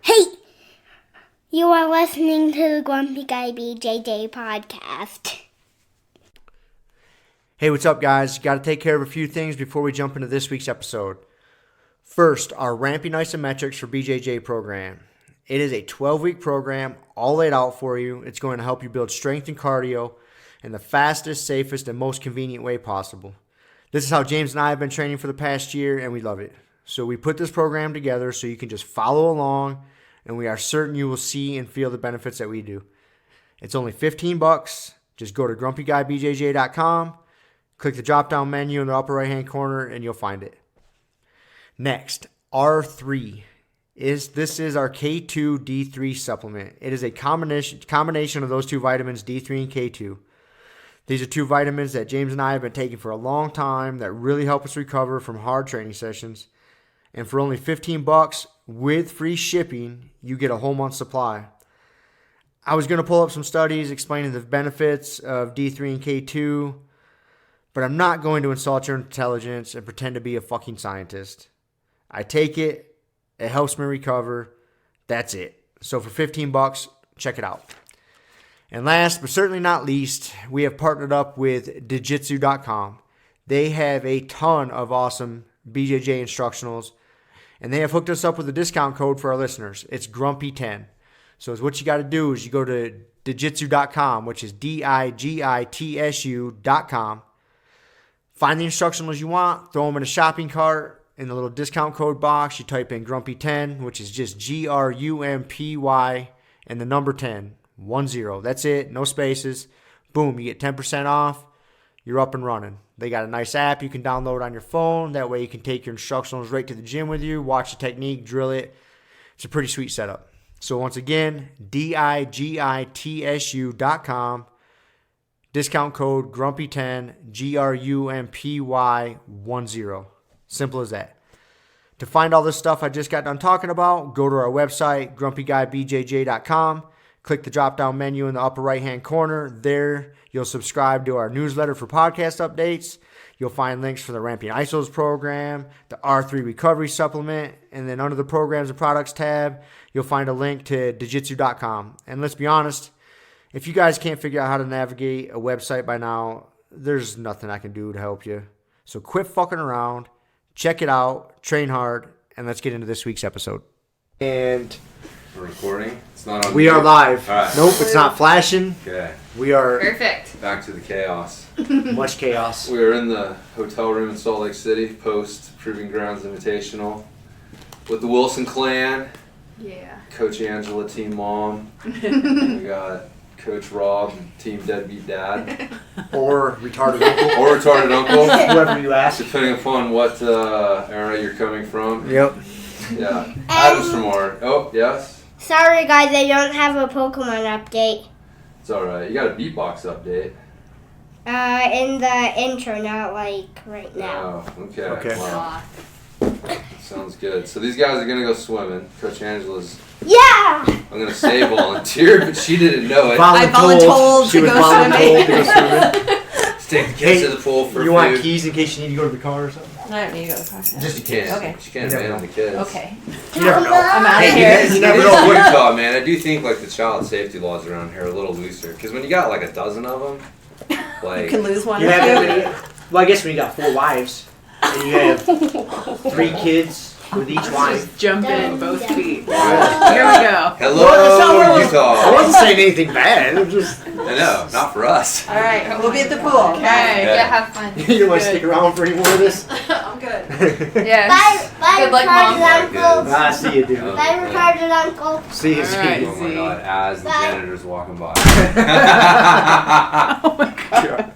Hey! You are listening to the Grumpy Guy BJJ Podcast. Hey, what's up, guys? Got to take care of a few things before we jump into this week's episode. First, our Ramping Isometrics for BJJ program. It is a 12-week program, all laid out for you. It's going to help you build strength and cardio in the fastest, safest, and most convenient way possible. This is how James and I have been training for the past year, and we love it. So we put this program together so you can just follow along, and we are certain you will see and feel the benefits that we do. It's only $15. Just go to grumpyguybjj.com, click the drop-down menu in the upper right-hand corner, and you'll find it. Next, R3. This is our K2 D3 supplement. It is a combination of those two vitamins, D3 and K2. These are two vitamins that James and I have been taking for a long time that really help us recover from hard training sessions. And for only $15 with free shipping, you get a whole month's supply. I was going to pull up some studies explaining the benefits of D3 and K2, but I'm not going to insult your intelligence and pretend to be a fucking scientist. I take it. It helps me recover. That's it. So for $15, check it out. And last but certainly not least, we have partnered up with Jiu-Jitsu.com. They have a ton of awesome BJJ instructionals, and they have hooked us up with a discount code for our listeners. It's Grumpy10. So what you got to do is you go to Jiu-Jitsu.com, which is DIGITSU.com. Find the instructionals you want, throw them in a shopping cart. In the little discount code box, you type in Grumpy10, which is just GRUMPY and the number 10, 10. That's it, no spaces. Boom, you get 10% off. You're up and running. They got a nice app you can download on your phone. That way you can take your instructionals right to the gym with you, watch the technique, drill it. It's a pretty sweet setup. So once again, DIGITSU.com. Discount code Grumpy10, GRUMPY10. Simple as that. To find all this stuff I just got done talking about, go to our website, grumpyguybjj.com. Click the drop-down menu in the upper right-hand corner. There, you'll subscribe to our newsletter for podcast updates. You'll find links for the Ramping Isos program, the R3 Recovery Supplement, and then under the Programs and Products tab, you'll find a link to Jiu-Jitsu.com. And let's be honest, if you guys can't figure out how to navigate a website by now, there's nothing I can do to help you. So quit fucking around, check it out, train hard, and let's get into this week's episode. And we're recording. It's not on. We are live. All right. Nope, it's not flashing. Okay. We are perfect. Back to the chaos. Much chaos. We are in the hotel room in Salt Lake City, post Proving Ground Invitational, with the Wilson clan. Yeah. Coach Angela, Team Mom. We got Coach Rob, Team Deadbeat Dad. Or retarded uncle. Or retarded uncle. Whoever you ask. Depending upon what era you're coming from. Yep. Yeah. Adam's from our. Oh, yes? Sorry, guys, I don't have a Pokemon update. It's alright. You got a beatbox update. In the intro, not like right now. Oh, okay. Okay. Wow. Sounds good. So these guys are going to go swimming. Coach Angela's, Yeah! I'm going to say volunteer, but she didn't know it. I voluntold to go swimming. Let's take the kids to the pool for You food. want keys in case you need to go to the car or something? I don't need to go to the car. Just in case. Okay. She can't abandon the kids. Okay. You never know. I'm out of Hey, here. you never know. Utah, man. I do think like the child safety laws around here are a little looser. Because when you got like a dozen of them, like You can lose one. You have, well, I guess when you got 4 wives, and you have 3 kids with each wife. Just jump in both feet. Here we go. hello, I Utah. wasn't saying anything bad. I'm just. I know, not for us. All right, we'll be at the pool. Okay. Yeah. Have fun. You want to stick around for any more of this? I'm good. Bye, Good luck, Mom. retarded uncle. See you, dude. Oh. Bye, retarded uncle. See you, All right. see Oh my god, as the Bye. janitor's walking by. Oh my god.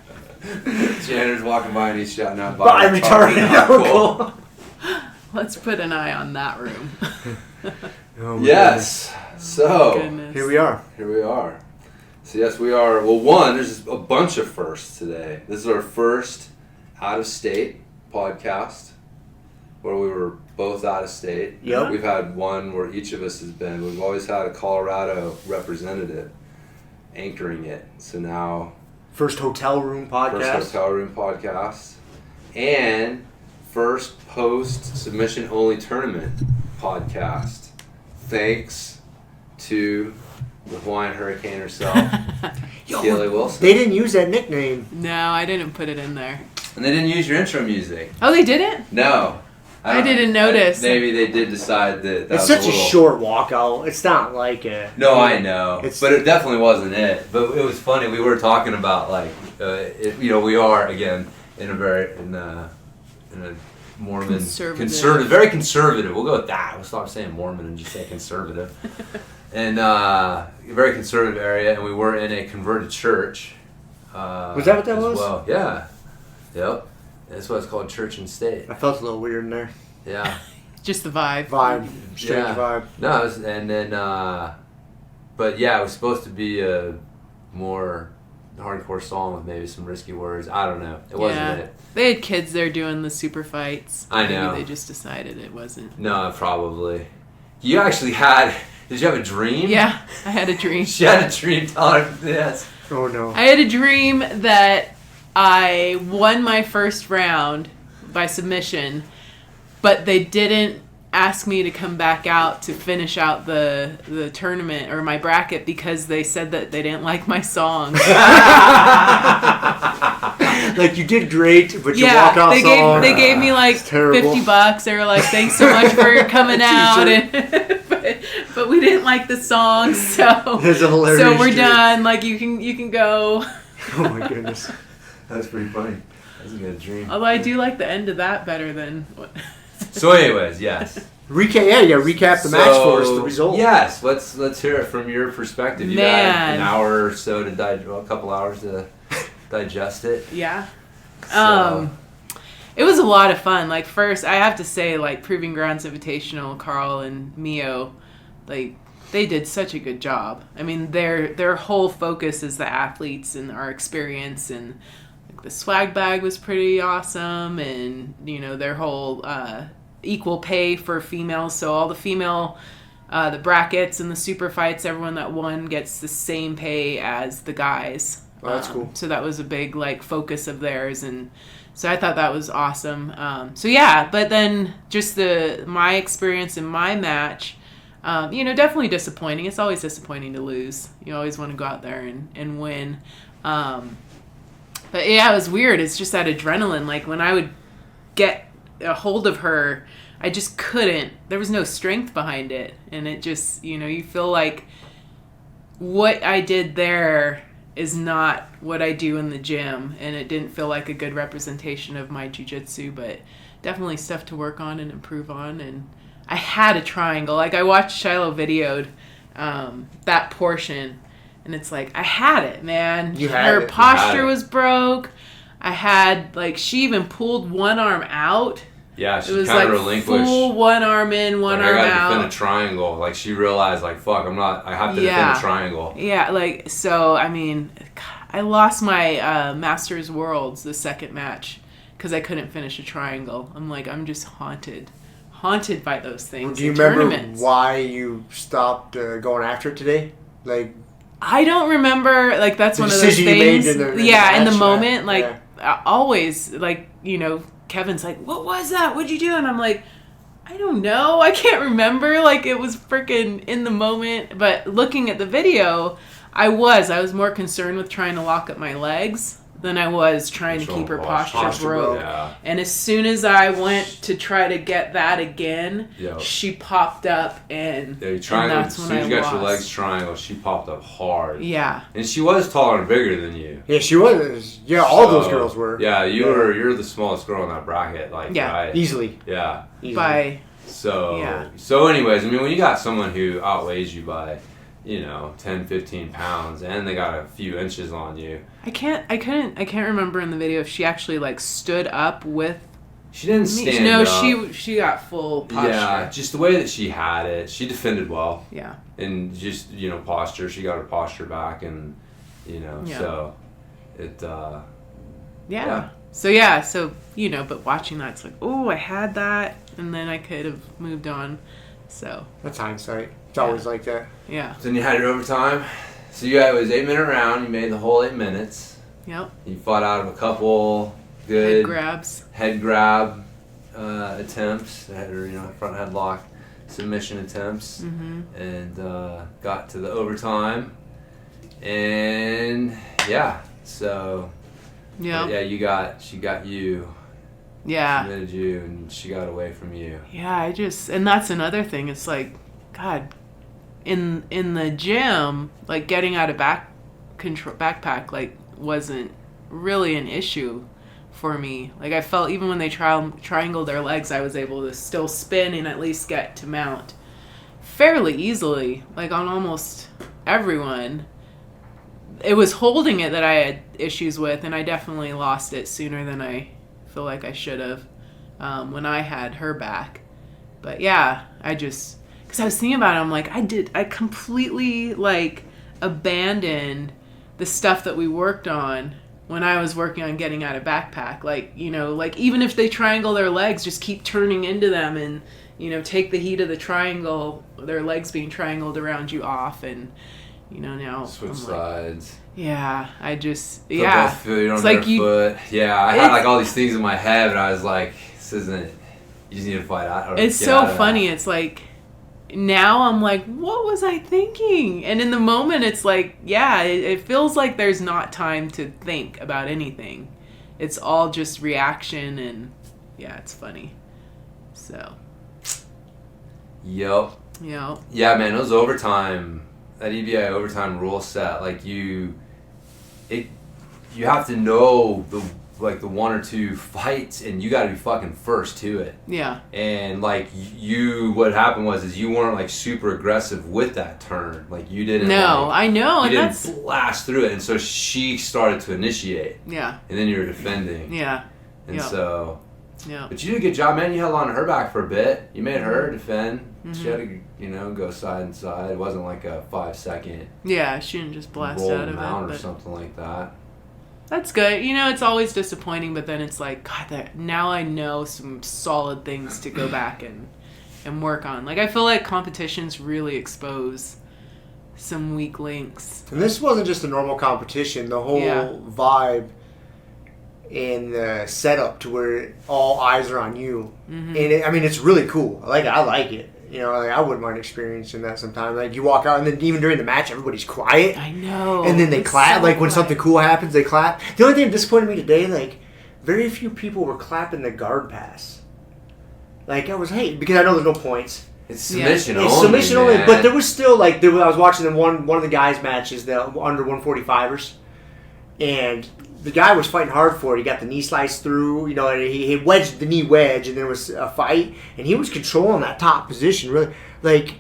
Janitor's walking by and he's shouting out, Bye, retarded uncle. Let's put an eye on that room. Oh, Yes. So, Goodness. here we are. here we are. So yes, we are. Well, one, there's a bunch of firsts today. This is our first out-of-state podcast where we were both out of state. Yep. We've had one where each of us has been. We've always had a Colorado representative anchoring it. So now, First hotel room podcast. first hotel room podcast, and first post submission only tournament podcast thanks to the Hawaiian Hurricane herself, Kiele Wilson. They didn't use that nickname. No, I didn't put it in there. And they didn't use your intro music. Oh, they didn't? No. I didn't notice. Maybe they did decide that It's was such a little... short walkout. It's not like a... No, I know. It's- But it definitely wasn't it. But it was funny. We were talking about, like, we are, again, in a Mormon... Conservative. Very conservative. We'll go with that. We'll stop saying Mormon and just say conservative. And a very conservative area, and we were in a converted church. Was that what that as was? Well. Yeah. Yep. That's why it's called Church and State. I felt a little weird in there. Yeah. Just the vibe. Strange vibe. No, and then, but yeah, it was supposed to be a more hardcore song with maybe some risky words. I don't know. It wasn't it. They had kids there doing the super fights. I know. Maybe they just decided it wasn't. No, probably. You actually had, did you have a dream? Yeah, I had a dream. She had a dream telling her this. Oh, no. I had a dream that I won my first round by submission, but they didn't ask me to come back out to finish out the tournament or my bracket because they said that they didn't like my song. Like, you did great, but your walkout song... They gave me like $50. They were like, thanks so much for coming out. And but we didn't like the song, so That's a hilarious so we're dream. done. Like, you can go. Oh, my goodness. That's pretty funny. That's a good dream. Although I do like the end of that better than what. So anyways, yes. Recap the match for us, the result. Yes, let's hear it from your perspective. You had Man. an hour or so to a couple hours to digest it. Yeah. So, It was a lot of fun. Like, first, I have to say, like, Proving Ground Invitational, Carl and Mio, like, they did such a good job. I mean, their whole focus is the athletes and our experience, and like, the swag bag was pretty awesome, and, you know, their whole equal pay for females. So all the female, the brackets and the super fights, everyone that won gets the same pay as the guys. Oh, that's cool. So that was a big, like, focus of theirs, and so I thought that was awesome. So yeah, but then just my experience in my match, you know, definitely disappointing. It's always disappointing to lose. You always want to go out there and win. But yeah, it was weird. It's just that adrenaline. Like, when I would get a hold of her, I just couldn't. There was no strength behind it. And it just, you know, you feel like what I did there is not what I do in the gym, and it didn't feel like a good representation of my jiu-jitsu, but definitely stuff to work on and improve on. And I had a triangle. Like, I watched Shiloh videoed that portion, and it's like, I had it, man. Her posture was broke. I had, like, she even pulled one arm out. Yeah, she it was kind like of relinquished. Full one arm in, one arm I got out. to defend a triangle. Like, she realized, like, fuck, I have to defend a triangle. Yeah, like, so, I mean, I lost my Masters Worlds, the second match, because I couldn't finish a triangle. I'm like, I'm just haunted by those things. Do you remember why you stopped going after it today? Like, I don't remember. Like, that's one of those decision you things. made in the in the match, moment. Like, yeah. Always, like, you know, Kevin's like, what was that? What'd you do? And I'm like, I don't know. I can't remember. Like, it was freaking in the moment. But looking at the video, I was more concerned with trying to lock up my legs than I was trying to keep her posture broke. Yeah. And as soon as I went to try to get that again, she popped up, and, and that's when as soon as you got your legs triangle, she popped up hard. Yeah. And she was taller and bigger than you. Yeah, she was. Yeah, all those girls were. Yeah, you're the smallest girl in that bracket. Like, right? Easily. Yeah. Easily. So anyways, I mean, when you got someone who outweighs you by, you know, 10, 15 pounds, and they got a few inches on you. I can't remember in the video if she actually, like, stood up with. She didn't stand up. No, she got full posture. Yeah, just the way that she had it. She defended well. Yeah. And just, you know, posture. She got her posture back, and, you know, so it. Yeah. So you know, but watching that, it's like, oh, I had that, and then I could have moved on. So. That's hindsight. It's always like that. Yeah. Then you had your overtime. So it was 8-minute round. You made the whole 8 minutes. Yep. You fought out of a couple good head grab attempts, or, you know, front headlock. submission attempts, and got to the overtime, and so she got you. Yeah. Submitted you, and she got away from you. Yeah, and that's another thing. It's like, God, in the gym, like getting out of backpack, like wasn't really an issue for me. Like I felt even when they triangled their legs, I was able to still spin and at least get to mount fairly easily, like on almost everyone. It was holding it that I had issues with, and I definitely lost it sooner than I feel like I should have when I had her back. But yeah, because I was thinking about it, I'm like, I completely like abandoned the stuff that we worked on when I was working on getting out of backpack. Like, you know, like even if they triangle their legs, just keep turning into them and, you know, take the heat of the triangle, their legs being triangled around you off, and, you know, now switch I'm sides. Like, yeah, I just, Put both feet on their foot. Yeah, I had like all these things in my head, and I was like, this isn't, you just need to fight out. It's so funny. It's like, now I'm like, what was I thinking? And in the moment, it's like, yeah, it feels like there's not time to think about anything. It's all just reaction, and yeah, it's funny. So. Yep. Yeah, man, those overtime, that EBI overtime rule set, like you have to know the one or two fights, and you got to be fucking first to it. Yeah. And like what happened was you weren't like super aggressive with that turn. Like you didn't. No, I know, you and didn't blast through it, and so she started to initiate. Yeah. And then you were defending. Yeah. And so. Yeah. But you did a good job, man. You held on to her back for a bit. You made her defend. She had to, you know, go side and side. It wasn't like a 5-second. Yeah, she didn't just blast roll out of mount it. Or something like that. That's good. You know, it's always disappointing, but then it's like, God, now I know some solid things to go back and work on. Like, I feel like competitions really expose some weak links. And this wasn't just a normal competition. The whole vibe and the setup to where all eyes are on you. And it's really cool. I like it. You know, like I wouldn't mind experiencing that sometime. Like you walk out, and then even during the match, everybody's quiet. I know. And then they clap. So like when something cool happens, they clap. The only thing that disappointed me today, like very few people were clapping the guard pass. Like I was because I know there's no points. It's submission only. It's submission only. Man. But there was still I was watching one of the guys' matches, the under 145ers, and the guy was fighting hard for it. He got the knee sliced through, you know, and he wedged the knee wedge, and there was a fight, and he was controlling that top position. Really, like,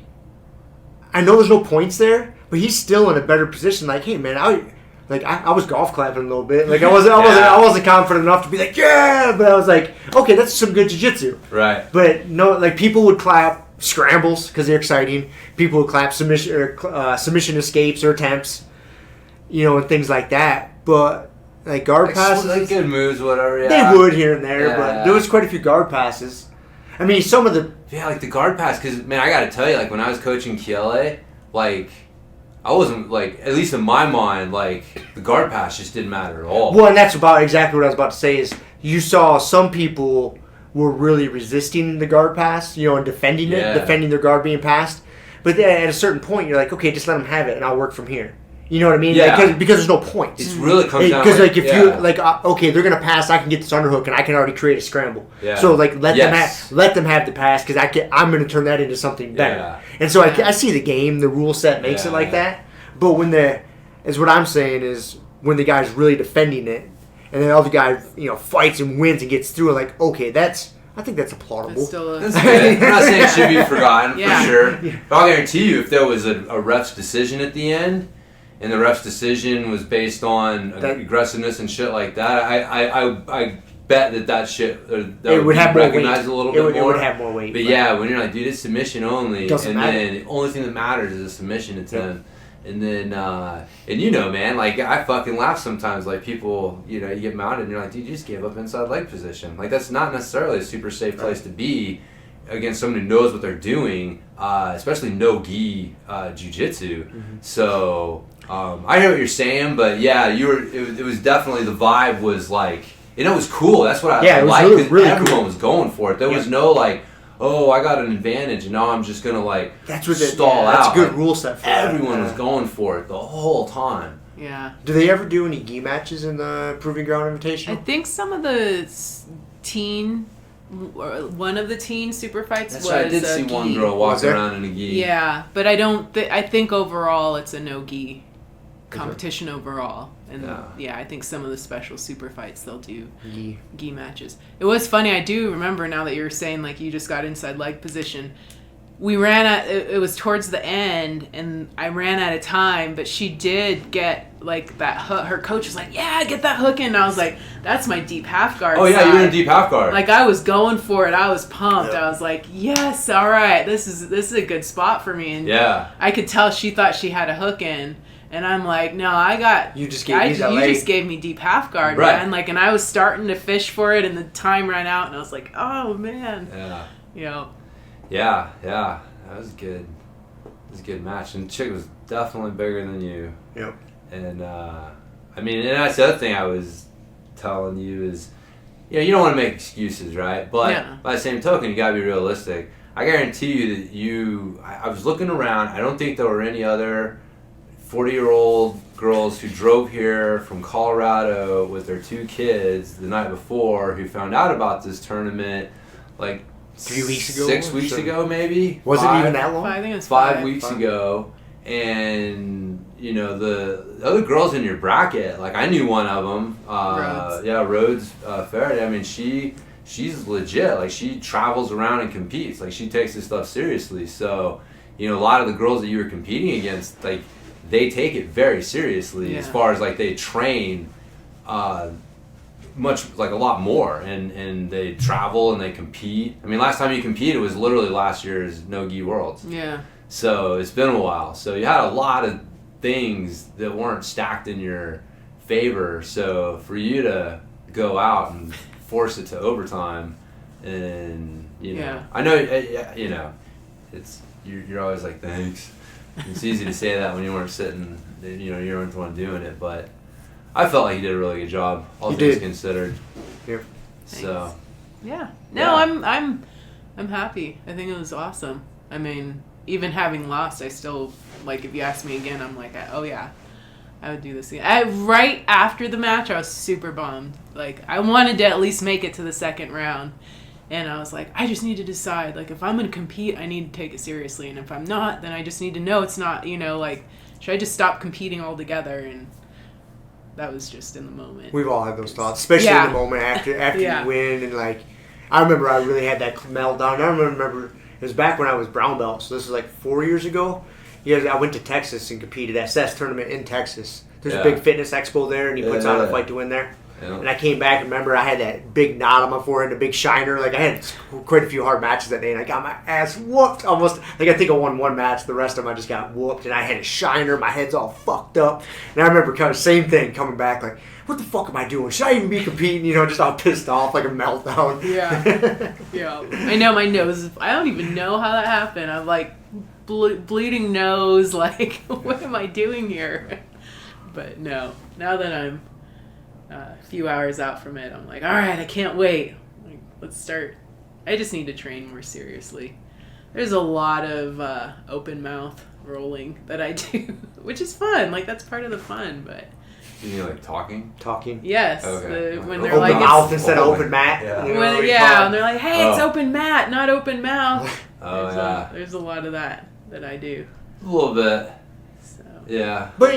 I know there's no points there, but he's still in a better position. Like, hey, man, I was golf clapping a little bit. Like, I wasn't confident enough to be like, yeah, but I was like, okay, that's some good jiu-jitsu. Right. But no, like people would clap scrambles because they're exciting. People would clap submission escapes or attempts, you know, and things like that. But like guard passes, like good moves, whatever. Yeah. They would here and there, but there was quite a few guard passes. I mean, some of the like the guard pass. Because man, I gotta tell you, like when I was coaching Kiele, like I wasn't like, at least in my mind, like the guard pass just didn't matter at all. Well, and that's about exactly what I was about to say. Is you saw some people were really resisting the guard pass, you know, and defending their guard being passed. But then at a certain point, you're like, okay, just let them have it, and I'll work from here. You know what I mean? Yeah. Like, because there's no point. It's really comes down because like if you okay, they're gonna pass. I can get this underhook, and I can already create a scramble. Yeah. So like let them have the pass because I'm gonna turn that into something better. Yeah. And so I see the game, the rule set makes it like that. But when what I'm saying is when the guy's really defending it, and then the other guy fights and wins and gets through, like okay, I think that's applaudable. That's good. I'm not saying it should be forgotten for sure. But I'll guarantee you, if there was a ref's decision at the end, and the ref's decision was based on aggressiveness and shit like that, I bet that shit that would have recognized a little bit more. It would have more weight. But yeah, when you're like, dude, it's submission only, then the only thing that matters is a submission attempt. And then, and you know, man, like I fucking laugh sometimes. Like people, you get mounted, and you're like, dude, you just gave up inside leg position. Like that's not necessarily a super safe place to be against someone who knows what they're doing, especially no-gi jiu-jitsu. Mm-hmm. So I hear what you're saying, but yeah, it was definitely, the vibe was like, and it was cool. That's what I liked. Really everyone was going for it. There was no like, oh, I got an advantage, and now I'm just gonna like stall out. That's a good rule set for everyone was going for it the whole time. Yeah. Do they ever do any gi matches in the Proving Ground Invitational? I think some of the one of the teen super fights was I did see gi. one girl walking around in a gi. Yeah, but I don't. I think overall it's a no gi competition overall, and I think some of the special super fights they'll do gi matches. It was funny. I do remember now that you're saying like you just got inside leg position. We ran at it was towards the end, and I ran out of time, but she did get like that hook. Her coach was like, "Yeah, get that hook in." And I was like, "That's my deep half guard." Oh yeah, side. you're in a deep half guard. Like I was going for it. I was pumped. I was like, "Yes, all right, this is a good spot for me." And I could tell she thought she had a hook in, and I'm like, "No, I got you just gave me deep half guard, man." Like, and I was starting to fish for it, and the time ran out, and I was like, "Oh man." Yeah. That was good. It was a good match, and the chick was definitely bigger than you. Yep. And I mean, and that's the other thing I was telling you is, you don't want to make excuses, right? But by the same token, you gotta be realistic. I guarantee you that I was looking around. I don't think there were any other 40-year-old girls who drove here from Colorado with their 2 kids the night before who found out about this tournament, like 3 weeks ago? 6 weeks ago, maybe? Was it even that long? I think it was 5 weeks ago. And, the other girls in your bracket, like I knew one of them. Rhodes. Yeah, Rhodes Faraday. I mean, she's legit. Like she travels around and competes. Like she takes this stuff seriously. So, a lot of the girls that you were competing against, like they take it very seriously as far as like they train much, like a lot more, and they travel and they compete. I mean, last time you competed was literally last year's No Gi Worlds. Yeah. So it's been a while. So you had a lot of things that weren't stacked in your favor. So for you to go out and force it to overtime, and I know it's you're always like thanks. It's easy to say that when you weren't sitting, you weren't the one doing it, but I felt like you did a really good job, all things considered. Yep. So. Yeah. No, I'm happy. I think it was awesome. I mean, even having lost, I still like. If you ask me again, I'm like, oh yeah, I would do this again. Right after the match, I was super bummed. Like I wanted to at least make it to the second round, and I was like, I just need to decide. Like if I'm gonna compete, I need to take it seriously, and if I'm not, then I just need to know it's not. Like should I just stop competing altogether? And that was just in the moment. We've all had those thoughts, especially in the moment after you win. And like, I remember I really had that meltdown. I remember it was back when I was brown belt, so this is like 4 years ago. I went to Texas and competed at SES tournament in Texas. There's a big fitness expo there, and he puts on a fight to win there. Yeah. And I came back and remember I had that big knot on my forehead, a big shiner. Like I had quite a few hard matches that day, and I got my ass whooped almost. Like I think I won one match. The rest of them I just got whooped, and I had a shiner. My head's all fucked up. And I remember kind of same thing coming back. Like, what the fuck am I doing? Should I even be competing? Just all pissed off, like a meltdown. Yeah. I know my nose. I don't even know how that happened. I'm like bleeding nose. Like, what am I doing here? But no. Now that I'm a few hours out from it, I'm like, all right, I can't wait. Like, let's start. I just need to train more seriously. There's a lot of open mouth rolling that I do, which is fun. Like that's part of the fun. But you mean like talking? Yes. Okay. When they're open like mouth instead of open mat. Yeah. And they're like, hey, it's open mat, not open mouth. There's a lot of that I do. A little bit. So. Yeah. But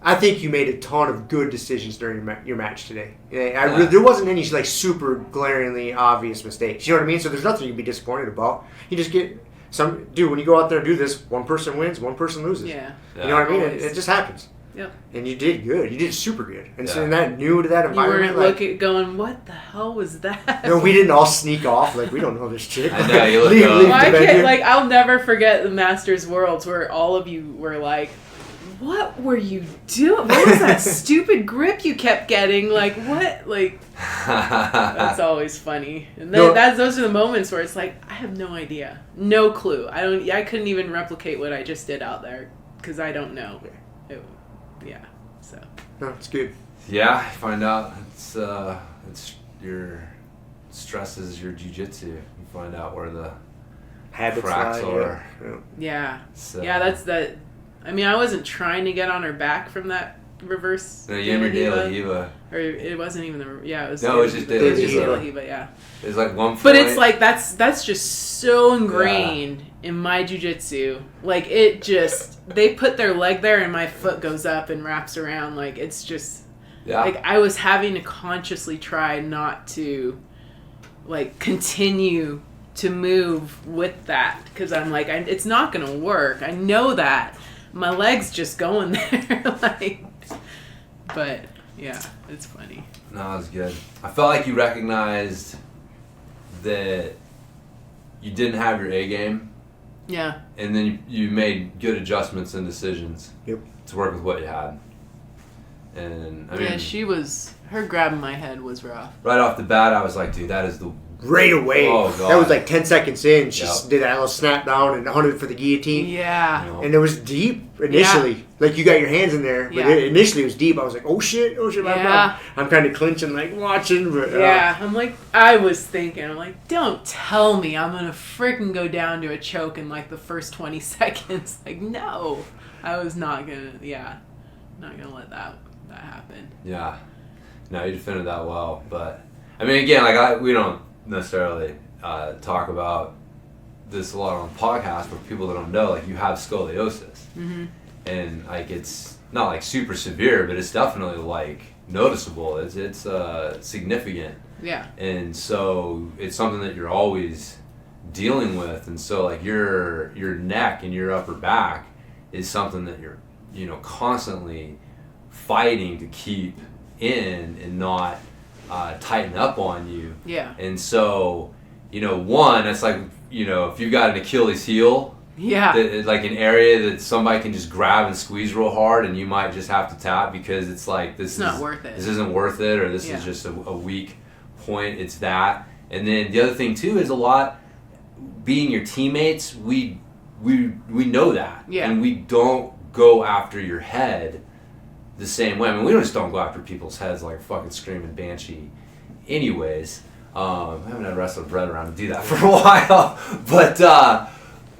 I think you made a ton of good decisions during your match today. There wasn't any super glaringly obvious mistakes. You know what I mean? So there's nothing you can be disappointed about. You just get when you go out there and do this, one person wins, one person loses. Yeah. You know what I mean? It just happens. Yep. And you did good. You did super good. And so that new to that environment. You weren't going, what the hell was that? No, we didn't all sneak off. Like, we don't know this chick. I know, you look I'll never forget the Masters Worlds where all of you were like, what were you doing? What was that stupid grip you kept getting? Like, what? Like, that's always funny. And those are the moments where it's like, I have no idea. No clue. I couldn't even replicate what I just did out there because I don't know. No, it's good. Yeah, I find out it's your stresses your jiu-jitsu. You find out where the habits cracks are. Yeah. So. Yeah, that's that. I mean, I wasn't trying to get on her back from that reverse. No, Yammer De La Hiva. Or it wasn't even the. Yeah, it was. No, it was just De La Hiva. Yeah. It was like 1 point. But it's like that's just so ingrained in my jiu-jitsu. Like it just they put their leg there and my foot goes up and wraps around. Like it's just like I was having to consciously try not to like continue to move with that because I'm like it's not gonna work. I know that my leg's just going there. Like, but yeah, it's funny. No, it was good. I felt like you recognized that you didn't have your A game. Yeah. And then you made good adjustments and decisions. Yep. To work with what you had. And I mean, her grabbing my head was rough. Right off the bat, I was like, dude, that is the right away. Oh, God. That was like 10 seconds in. She did that little snap down and hunted for the guillotine. Yeah. You know? And it was deep initially. Yeah. Like you got your hands in there, but initially it was deep. I was like, oh shit, I'm kind of clinching, like watching. But, I'm like, I was thinking, I'm like, don't tell me I'm going to freaking go down to a choke in like the first 20 seconds. Like, no. I was not going to, not going to let that happen. Yeah. No, you defended that well. But, I mean, again, like we don't necessarily talk about this a lot on the podcast, but people that don't know, like you have scoliosis. Mm-hmm. And like it's not like super severe, but it's definitely like noticeable. It's significant. Yeah. And so it's something that you're always dealing with, and so like your neck and your upper back is something that you're constantly fighting to keep in and not tighten up on you. Yeah. And so one, it's like if you've got an Achilles heel. Yeah. Like an area that somebody can just grab and squeeze real hard, and you might just have to tap because it's like it's not worth it. This isn't worth it, or this is just a weak point. It's that, and then the other thing too is a lot being your teammates. We know that, and we don't go after your head the same way. I mean, we just don't go after people's heads like a fucking screaming banshee. Anyways, I haven't had wrestled bread around to do that for a while,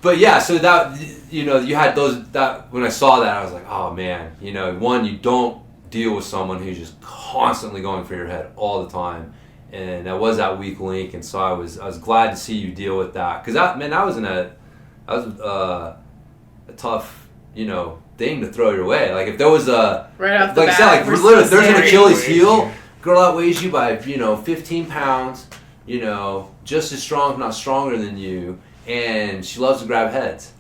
But yeah, so that you had that when I saw that I was like, oh man, one, you don't deal with someone who's just constantly going for your head all the time, and that was that weak link, and so I was glad to see you deal with that because that was a tough thing to throw your way. Like if there was right off the like bat, I said, like literally, there's an Achilles heel, girl that weighs you by 15 pounds, just as strong if not stronger than you. And she loves to grab heads.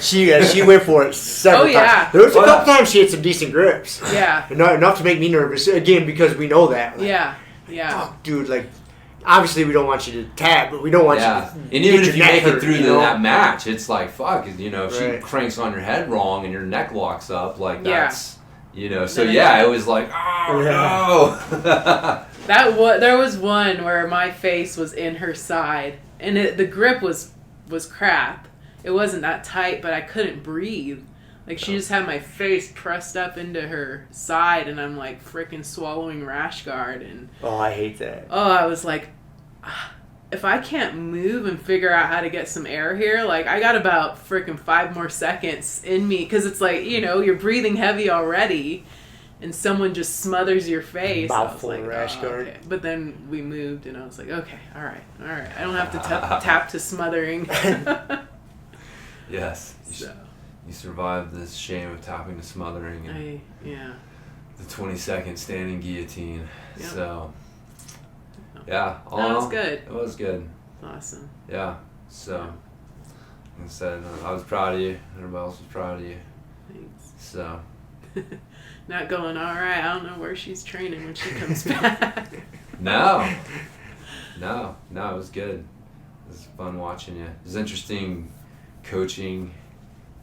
She went for it several times. There was a couple times she had some decent grips. Yeah. Not enough to make me nervous. Again, because we know that. Like, yeah. Oh, dude, like, obviously we don't want you to tap, but we don't want you to. And even if you make it through that match, it's like, fuck, if she cranks on your head wrong and your neck locks up, like that's, so it was like, oh no. There was one where my face was in her side, and the grip was crap. It wasn't that tight, but I couldn't breathe. Like she just had my face pressed up into her side, and I'm like freaking swallowing rash guard. And I hate that. I was like, if I can't move and figure out how to get some air here, like I got about freaking 5 more seconds in me, because it's like you're breathing heavy already. And someone just smothers your face. Mouthful of rash guard. Okay. But then we moved, and I was like, okay, all right. I don't have to tap to smothering. Yes. You survived this shame of tapping to smothering and the 20-second standing guillotine. Yep. So, that was good. It was good. Awesome. Yeah. So, like I said, I was proud of you. Everybody else was proud of you. Thanks. So. Not going, all right, I don't know where she's training when she comes back. No, it was good. It was fun watching you. It was interesting coaching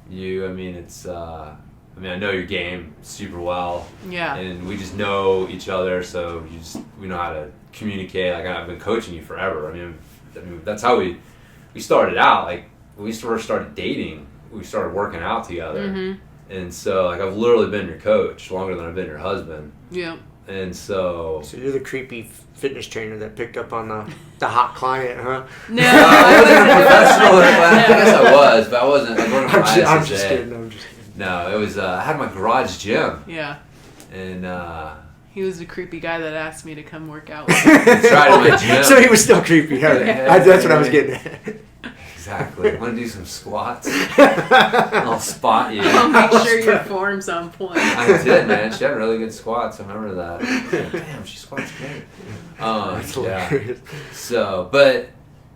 you. I mean, I know your game super well. Yeah. And we just know each other, so we know how to communicate. Like, I've been coaching you forever. I mean that's how we started out. Like, when we first started dating, we started working out together. Mm-hmm. And so, like, I've literally been your coach longer than I've been your husband. Yeah. And so you're the creepy fitness trainer that picked up on the hot client, huh? No, I wasn't a professional. I guess I was, but I wasn't. I'm just kidding. No, it was. I had my garage gym. Yeah. And he was the creepy guy that asked me to come work out with him. that's right, in my gym. So he was still creepy. That's what I was getting at. Exactly. Want to do some squats? I'll spot you. I'll make sure your form's on point. I did, man. She had really good squats. I remember that. Damn, she squats great. Yeah. So, but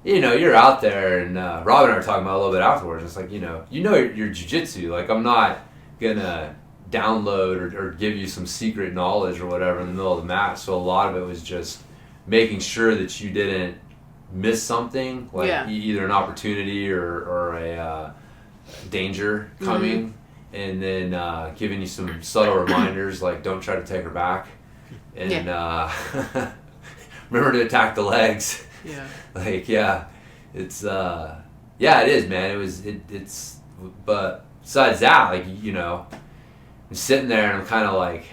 you're out there, and Rob and I were talking about it a little bit afterwards. It's like your jiu-jitsu. Like, I'm not gonna download or give you some secret knowledge or whatever in the middle of the match. So a lot of it was just making sure that you didn't miss something, like either an opportunity or a danger coming, and then giving you some subtle reminders, like don't try to take her back, and remember to attack the legs. Yeah. Like, it's it is, man. It's but besides that, like, I'm sitting there and I'm kind of like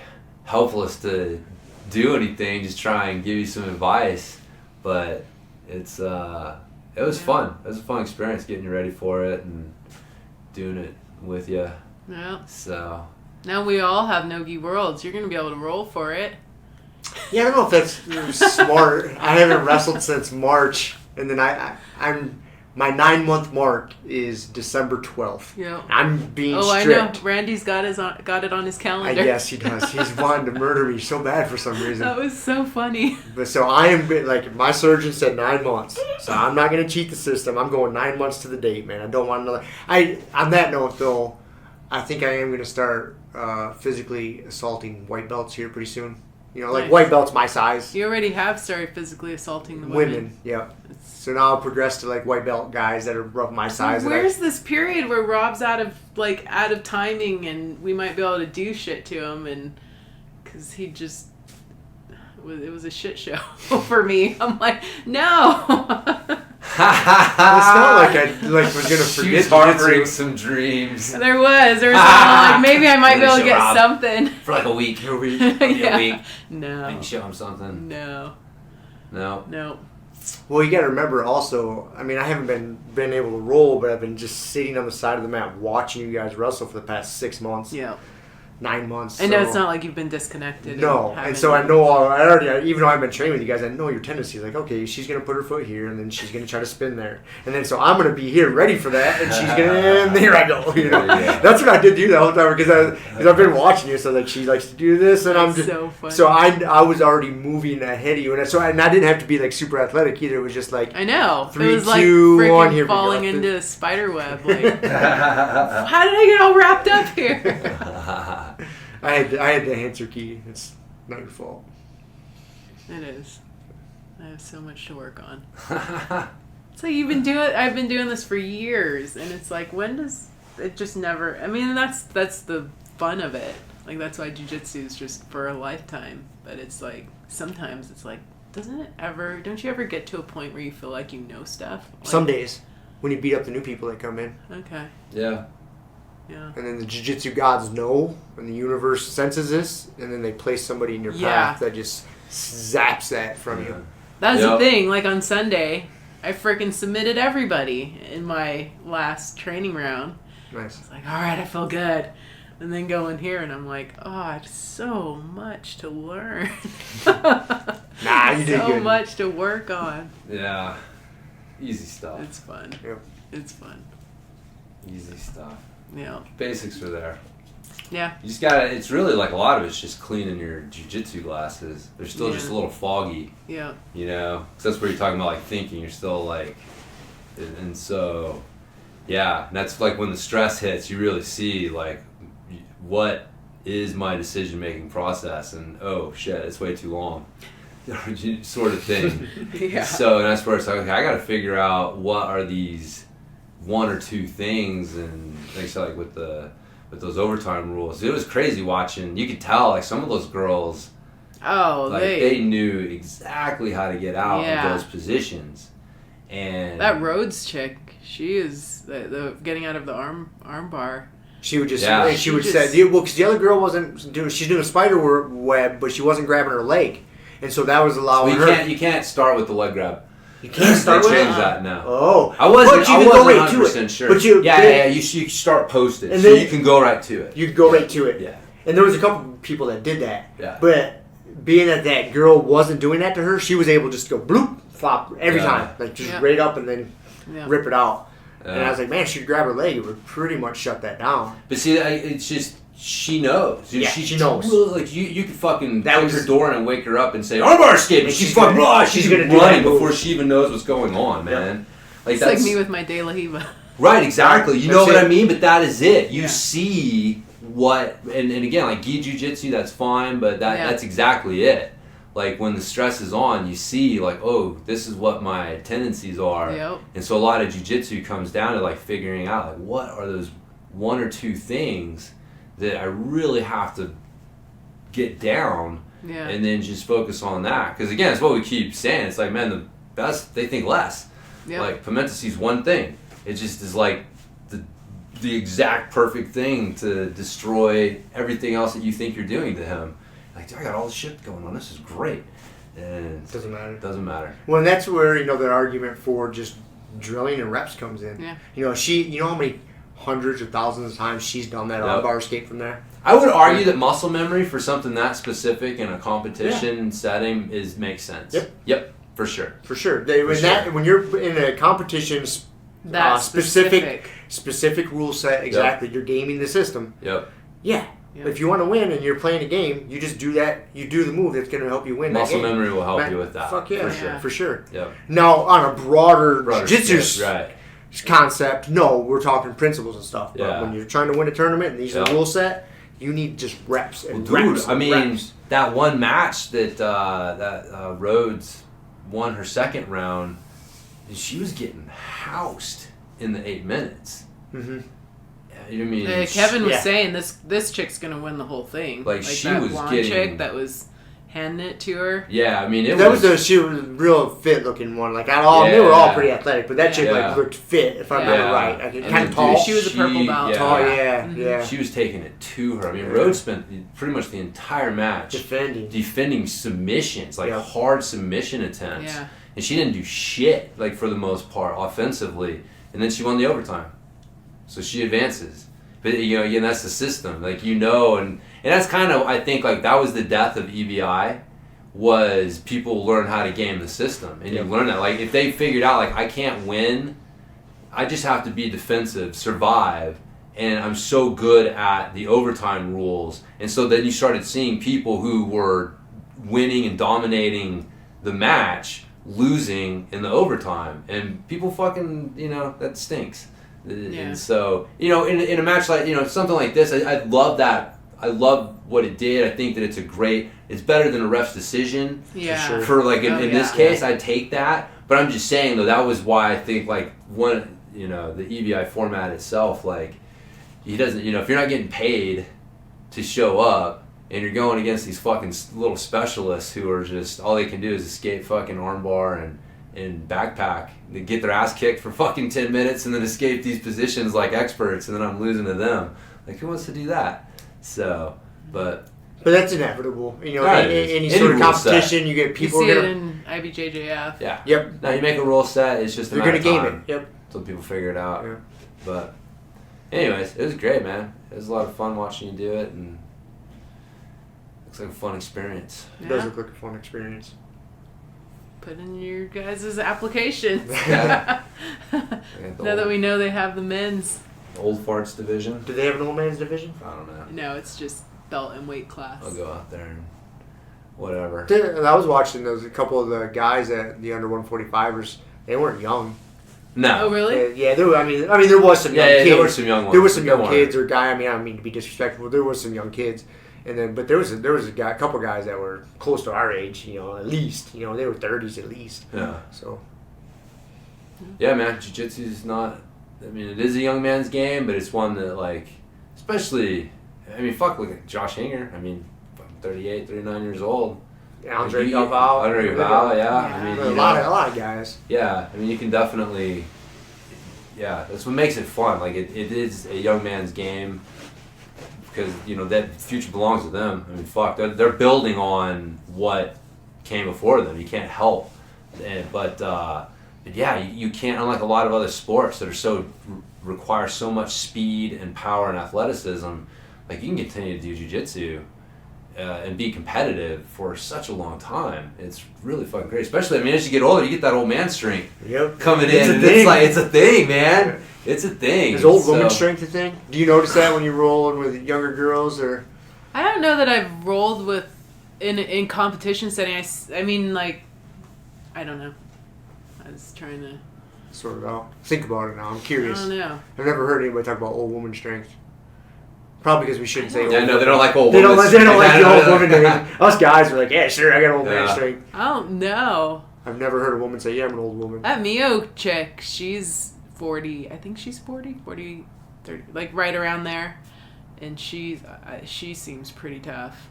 helpless to do anything, just try and give you some advice, but it was fun. It was a fun experience getting you ready for it and doing it with you. Yeah. So now we all have Nogi Worlds. You're gonna be able to roll for it. Yeah, I don't know if that's smart. I haven't wrestled since March, and then I'm my 9-month mark is December 12th. Yeah. I'm being strict. I know. Randy's got it on his calendar. Yes, he does. He's wanting to murder me so bad for some reason. That was so funny. But so I am, like, my surgeon said 9 months. So I'm not going to cheat the system. I'm going 9 months to the date, man. I don't want another. On that note, though, I think I am going to start physically assaulting white belts here pretty soon. Like, nice. White belts my size. You already have started physically assaulting the women. Yeah. So now I'll progress to, like, white belt guys that are roughly my size. Where's this period where Rob's out of timing and we might be able to do shit to him, and because it was a shit show for me. I'm like, no. It's not like I was gonna forget. She's harboring some dreams. There was like, maybe I might be able to get something for like a week. A week. No. I can show him something. No. Well, you got to remember also. I mean, I haven't been able to roll, but I've been just sitting on the side of the mat watching you guys wrestle for the past 6 months. Yeah. 9 months. I know it's not like you've been disconnected. No, and so I know even though I've been training with you guys, I know your tendencies. Like, okay, she's gonna put her foot here, and then she's gonna try to spin there, and then so I'm gonna be here ready for that, and she's and here I go. Yeah. That's what I did do the whole time because I've been watching you, so like she likes to do this, and I'm just so funny. So I was already moving ahead of you, and I didn't have to be like super athletic either. It was just like I know 3, it was 2, like 1, here falling we go. into a spider web. Like, how did I get all wrapped up here? I had the answer key. It's not your fault. It is. I have so much to work on. So I've been doing this for years, and it's like, when does it just never? I mean, that's the fun of it. Like, that's why jiu-jitsu is just for a lifetime. But it's like, sometimes it's like, don't you ever get to a point where you feel like you know stuff? Like, some days when you beat up the new people that come in. Okay. Yeah. Yeah. And then the jiu-jitsu gods know, and the universe senses this, and then they place somebody in your path that just zaps that from you. That's the thing. Like, on Sunday, I freaking submitted everybody in my last training round. Nice. It's like, all right, I feel good. And then go in here, and I'm like, oh, I have so much to learn. Nah, you did good. So much to work on. Yeah. Easy stuff. It's fun. Yep. It's fun. Easy stuff. Yeah. Basics are there. Yeah. You just gotta, it's really like a lot of it's just cleaning your jiu-jitsu glasses. They're still just a little foggy. Yeah. Because that's where you're talking about like thinking. You're still like, and so, yeah. And that's like when the stress hits, you really see like, what is my decision-making process? And oh shit, it's way too long. Sort of thing. Yeah. So and that's where it's like, okay, I gotta figure out what are these 1 or 2 things, and like so like with those overtime rules, it was crazy watching. You could tell like some of those girls, they knew exactly how to get out of those positions. And that Rhodes chick, she is the getting out of the arm bar. She would just, and she would say, because the other girl wasn't doing, she's doing a spider web, but she wasn't grabbing her leg. And so that was allowing her. You can't start with the leg grab. You can't start with They changed that now. Oh. I wasn't 100% sure. But you start posted, and so you can go right to it. You can go right to it. Yeah. And there was a couple people that did that. Yeah. But being that girl wasn't doing that to her, she was able to just go bloop, flop every time. Like just right up and then rip it out. And I was like, man, she'd grab her leg, it would pretty much shut that down. But see, it's just, she knows. Yeah, she knows. Like, you could fucking kick her door and wake her up and say, armbar escape! And she's fucking she's running before she even knows what's going on, man. Like, it's like me with my De La Hiva. Right, exactly. You know what I mean? But that is it. You see what, and again, like gi jiu-jitsu, that's fine, but that's exactly it. Like, when the stress is on, you see, like, oh, this is what my tendencies are. Yep. And so a lot of jiu-jitsu comes down to, like, figuring out, like, what are those one or two things that I really have to get down and then just focus on that. Because, again, it's what we keep saying. It's like, man, the best, they think less. Yep. Like, Pimenta sees one thing. It just is, like, the exact perfect thing to destroy everything else that you think you're doing to him. Like, dude, I got all this shit going on. This is great. And Doesn't matter. Well, and that's where, the argument for just drilling and reps comes in. Yeah. You know how many hundreds or thousands of times she's done that armbar escape from there? I would argue that muscle memory for something that specific in a competition setting makes sense. Yep, for sure. For sure. When you're in a competition, specific rule set, exactly. You're gaming the system. Yep. Yeah. Yep. If you want to win and you're playing a game, you just do that. You do the move that's going to help you win. Muscle memory will help you with that. Fuck yeah, for sure. Yep. Now, on a broader jiu-jitsu concept, no, we're talking principles and stuff. But when you're trying to win a tournament and these are the rule set, you need just reps and reps. I mean, that one match that Rhodes won her second round, she was getting housed in the 8 minutes. Mm-hmm. I mean, Kevin was saying this chick's gonna win the whole thing. Like she that was blonde chick that was handing it to her. Yeah, I mean, she was a real fit looking one. Like they were all pretty athletic, but that chick looked fit. If I remember right, kind of tall. She was a purple belt. Tall, yeah. She was taking it to her. I mean, Rhodes spent pretty much the entire match defending submissions, like hard submission attempts, and she didn't do shit, like for the most part, offensively. And then she won the overtime. So she advances. But, again, that's the system. Like, and that's kind of, I think, like, that was the death of EBI, was people learn how to game the system. And you learn that. Like, if they figured out, like, I can't win, I just have to be defensive, survive, and I'm so good at the overtime rules. And so then you started seeing people who were winning and dominating the match, losing in the overtime. And people fucking, that stinks. And so, in a match like, something like this, I love that. I love what it did. I think that it's better than a ref's decision. Yeah. For like, in this case, I'd take that. But I'm just saying, though, that was why I think, like, the EBI format itself, like, he doesn't, if you're not getting paid to show up and you're going against these fucking little specialists who are just, all they can do is escape fucking armbar and backpack. They get their ass kicked for fucking 10 minutes and then escape these positions like experts, and then I'm losing to them. Like, who wants to do that? So, but that's inevitable. Any sort of competition, you get people. You see it in IBJJF. Yeah. Yep. Now you make a rule set. It's just you're gonna game it. Yep. Until people figure it out. Yeah. But, anyways, it was great, man. It was a lot of fun watching you do it, and looks like a fun experience. It does look like a fun experience. Put in your guys' applications. Yeah. Now that we know they have the men's. Old farts division. Do they have an old man's division? I don't know. No, it's just belt and weight class. I'll go out there and whatever. I was watching a couple of the guys at the under 145ers. They weren't young. No. Oh, really? Yeah. There was some young kids. There were some young ones. There were some young kids or guy. I don't mean to be disrespectful. There were some young kids. But there was a couple guys that were close to our age, at least. They were 30s at least. Yeah. So. Yeah, man. Jiu-jitsu is not. I mean, it is a young man's game, but it's one that, like, especially. I mean, look at Josh Hinger. I mean, 38, 39 years old. Andre Galval. Yeah. I mean, a lot of guys. Yeah, I mean, you can definitely that's what makes it fun. Like it is a young man's game because that future belongs to them. I mean, fuck, they're building on what came before them. You can't help, but yeah, you can't. Unlike a lot of other sports that are require so much speed and power and athleticism, like you can continue to do jiu-jitsu and be competitive for such a long time. It's really fucking great. Especially, I mean, as you get older, you get that old man strength coming in. It's a thing, man. It's a thing. Is old woman strength a thing? Do you notice that when you're rolling with younger girls, or? I don't know that I've rolled with in competition setting. I mean, like, I don't know. I was trying to sort it out. Think about it now. I'm curious. I don't know. I've never heard anybody talk about old woman strength. Probably because we shouldn't say old woman. No, they don't like old women. They don't like the old woman. Us guys are like, yeah, sure, I got old man strength. I don't know. I've never heard a woman say, yeah, I'm an old woman. That Mio chick, she's 40. I think she's 40, 30, like right around there. And she seems pretty tough.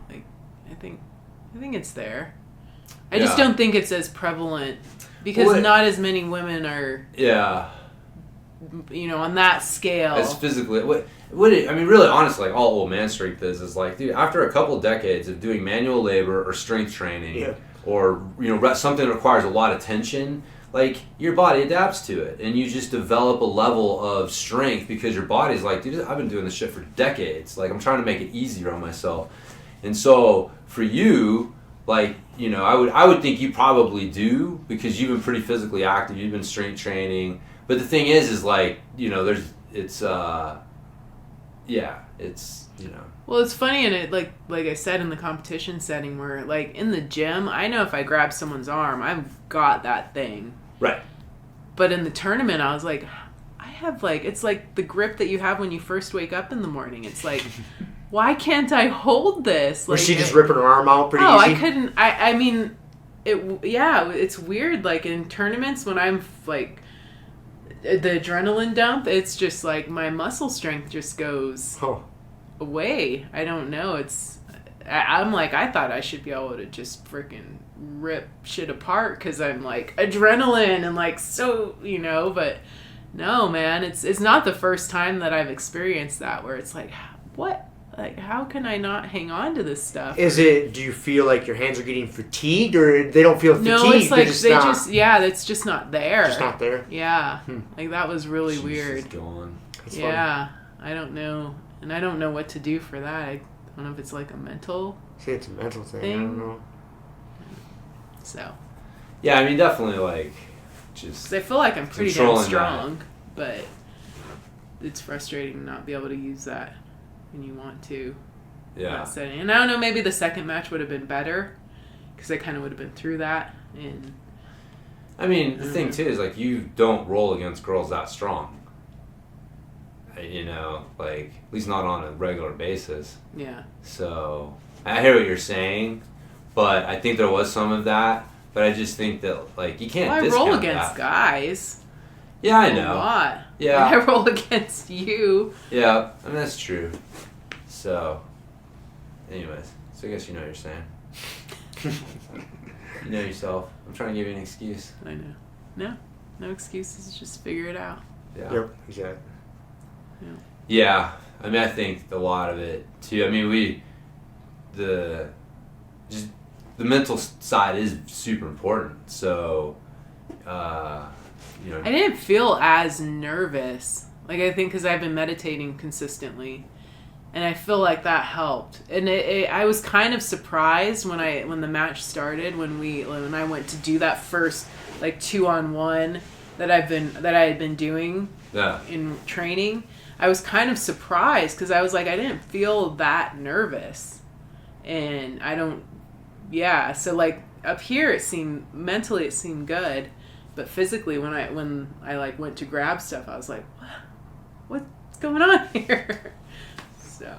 Like, I think it's there. I just don't think it's as prevalent because not as many women are. Yeah. On that scale. It's physically. I mean, really, honestly, like all old man strength is like, dude, after a couple of decades of doing manual labor or strength training, or something that requires a lot of tension, like your body adapts to it, and you just develop a level of strength because your body's like, dude, I've been doing this shit for decades. Like, I'm trying to make it easier on myself, and so for you. Like, I would think you probably do because you've been pretty physically active. You've been strength training. But the thing is like, it's. Well, it's funny, and it like I said in the competition setting where like in the gym, I know if I grab someone's arm, I've got that thing. Right. But in the tournament, I was like, I have like it's like the grip that you have when you first wake up in the morning. It's like. Why can't I hold this? Like, was she just ripping her arm out pretty easy? I couldn't. I mean, it's weird. Like in tournaments when I'm like the adrenaline dump, it's just like my muscle strength just goes away. I don't know. I'm like, I thought I should be able to just freaking rip shit apart because I'm like adrenaline and like so but no, man, it's not the first time that I've experienced that where it's like what. Like, how can I not hang on to this stuff? Do you feel like your hands are getting fatigued, or they don't feel fatigued? No, it's like it's just not there. Just not there? Yeah. Like, that was really weird. She's gone. That's funny. I don't know. And I don't know what to do for that. I don't know if it's like a mental I say it's a mental thing. I don't know. So. Yeah, I mean, definitely, like, just... I feel like I'm pretty damn strong, but it's frustrating to not be able to use that. When you want to. Yeah. Setting. And I don't know, maybe the second match would have been better because I kind of would have been through that. And I mean, the thing too is like you don't roll against girls that strong. Like at least not on a regular basis. Yeah. So I hear what you're saying, but I think there was some of that. But I just think that like you can't. I roll against guys. Yeah, I know. A lot. Yeah. Like, I roll against you. Yeah, I mean, that's true. So, anyways, I guess you know what you're saying. You know yourself. I'm trying to give you an excuse. I know. No excuses. Just figure it out. Yeah. Yep, exactly. Yeah, I mean, I think a lot of it, too. I mean, the mental side is super important. So, I didn't feel as nervous. Like, I think because I've been meditating consistently. And I feel like that helped. And I was kind of surprised when the match started, when I went to do that first, like, 2-on-1 that I had been doing in training. I was kind of surprised because I was like, I didn't feel that nervous. And so, like, up here, mentally it seemed good. But physically, when I like went to grab stuff, I was like, what's going on here? So,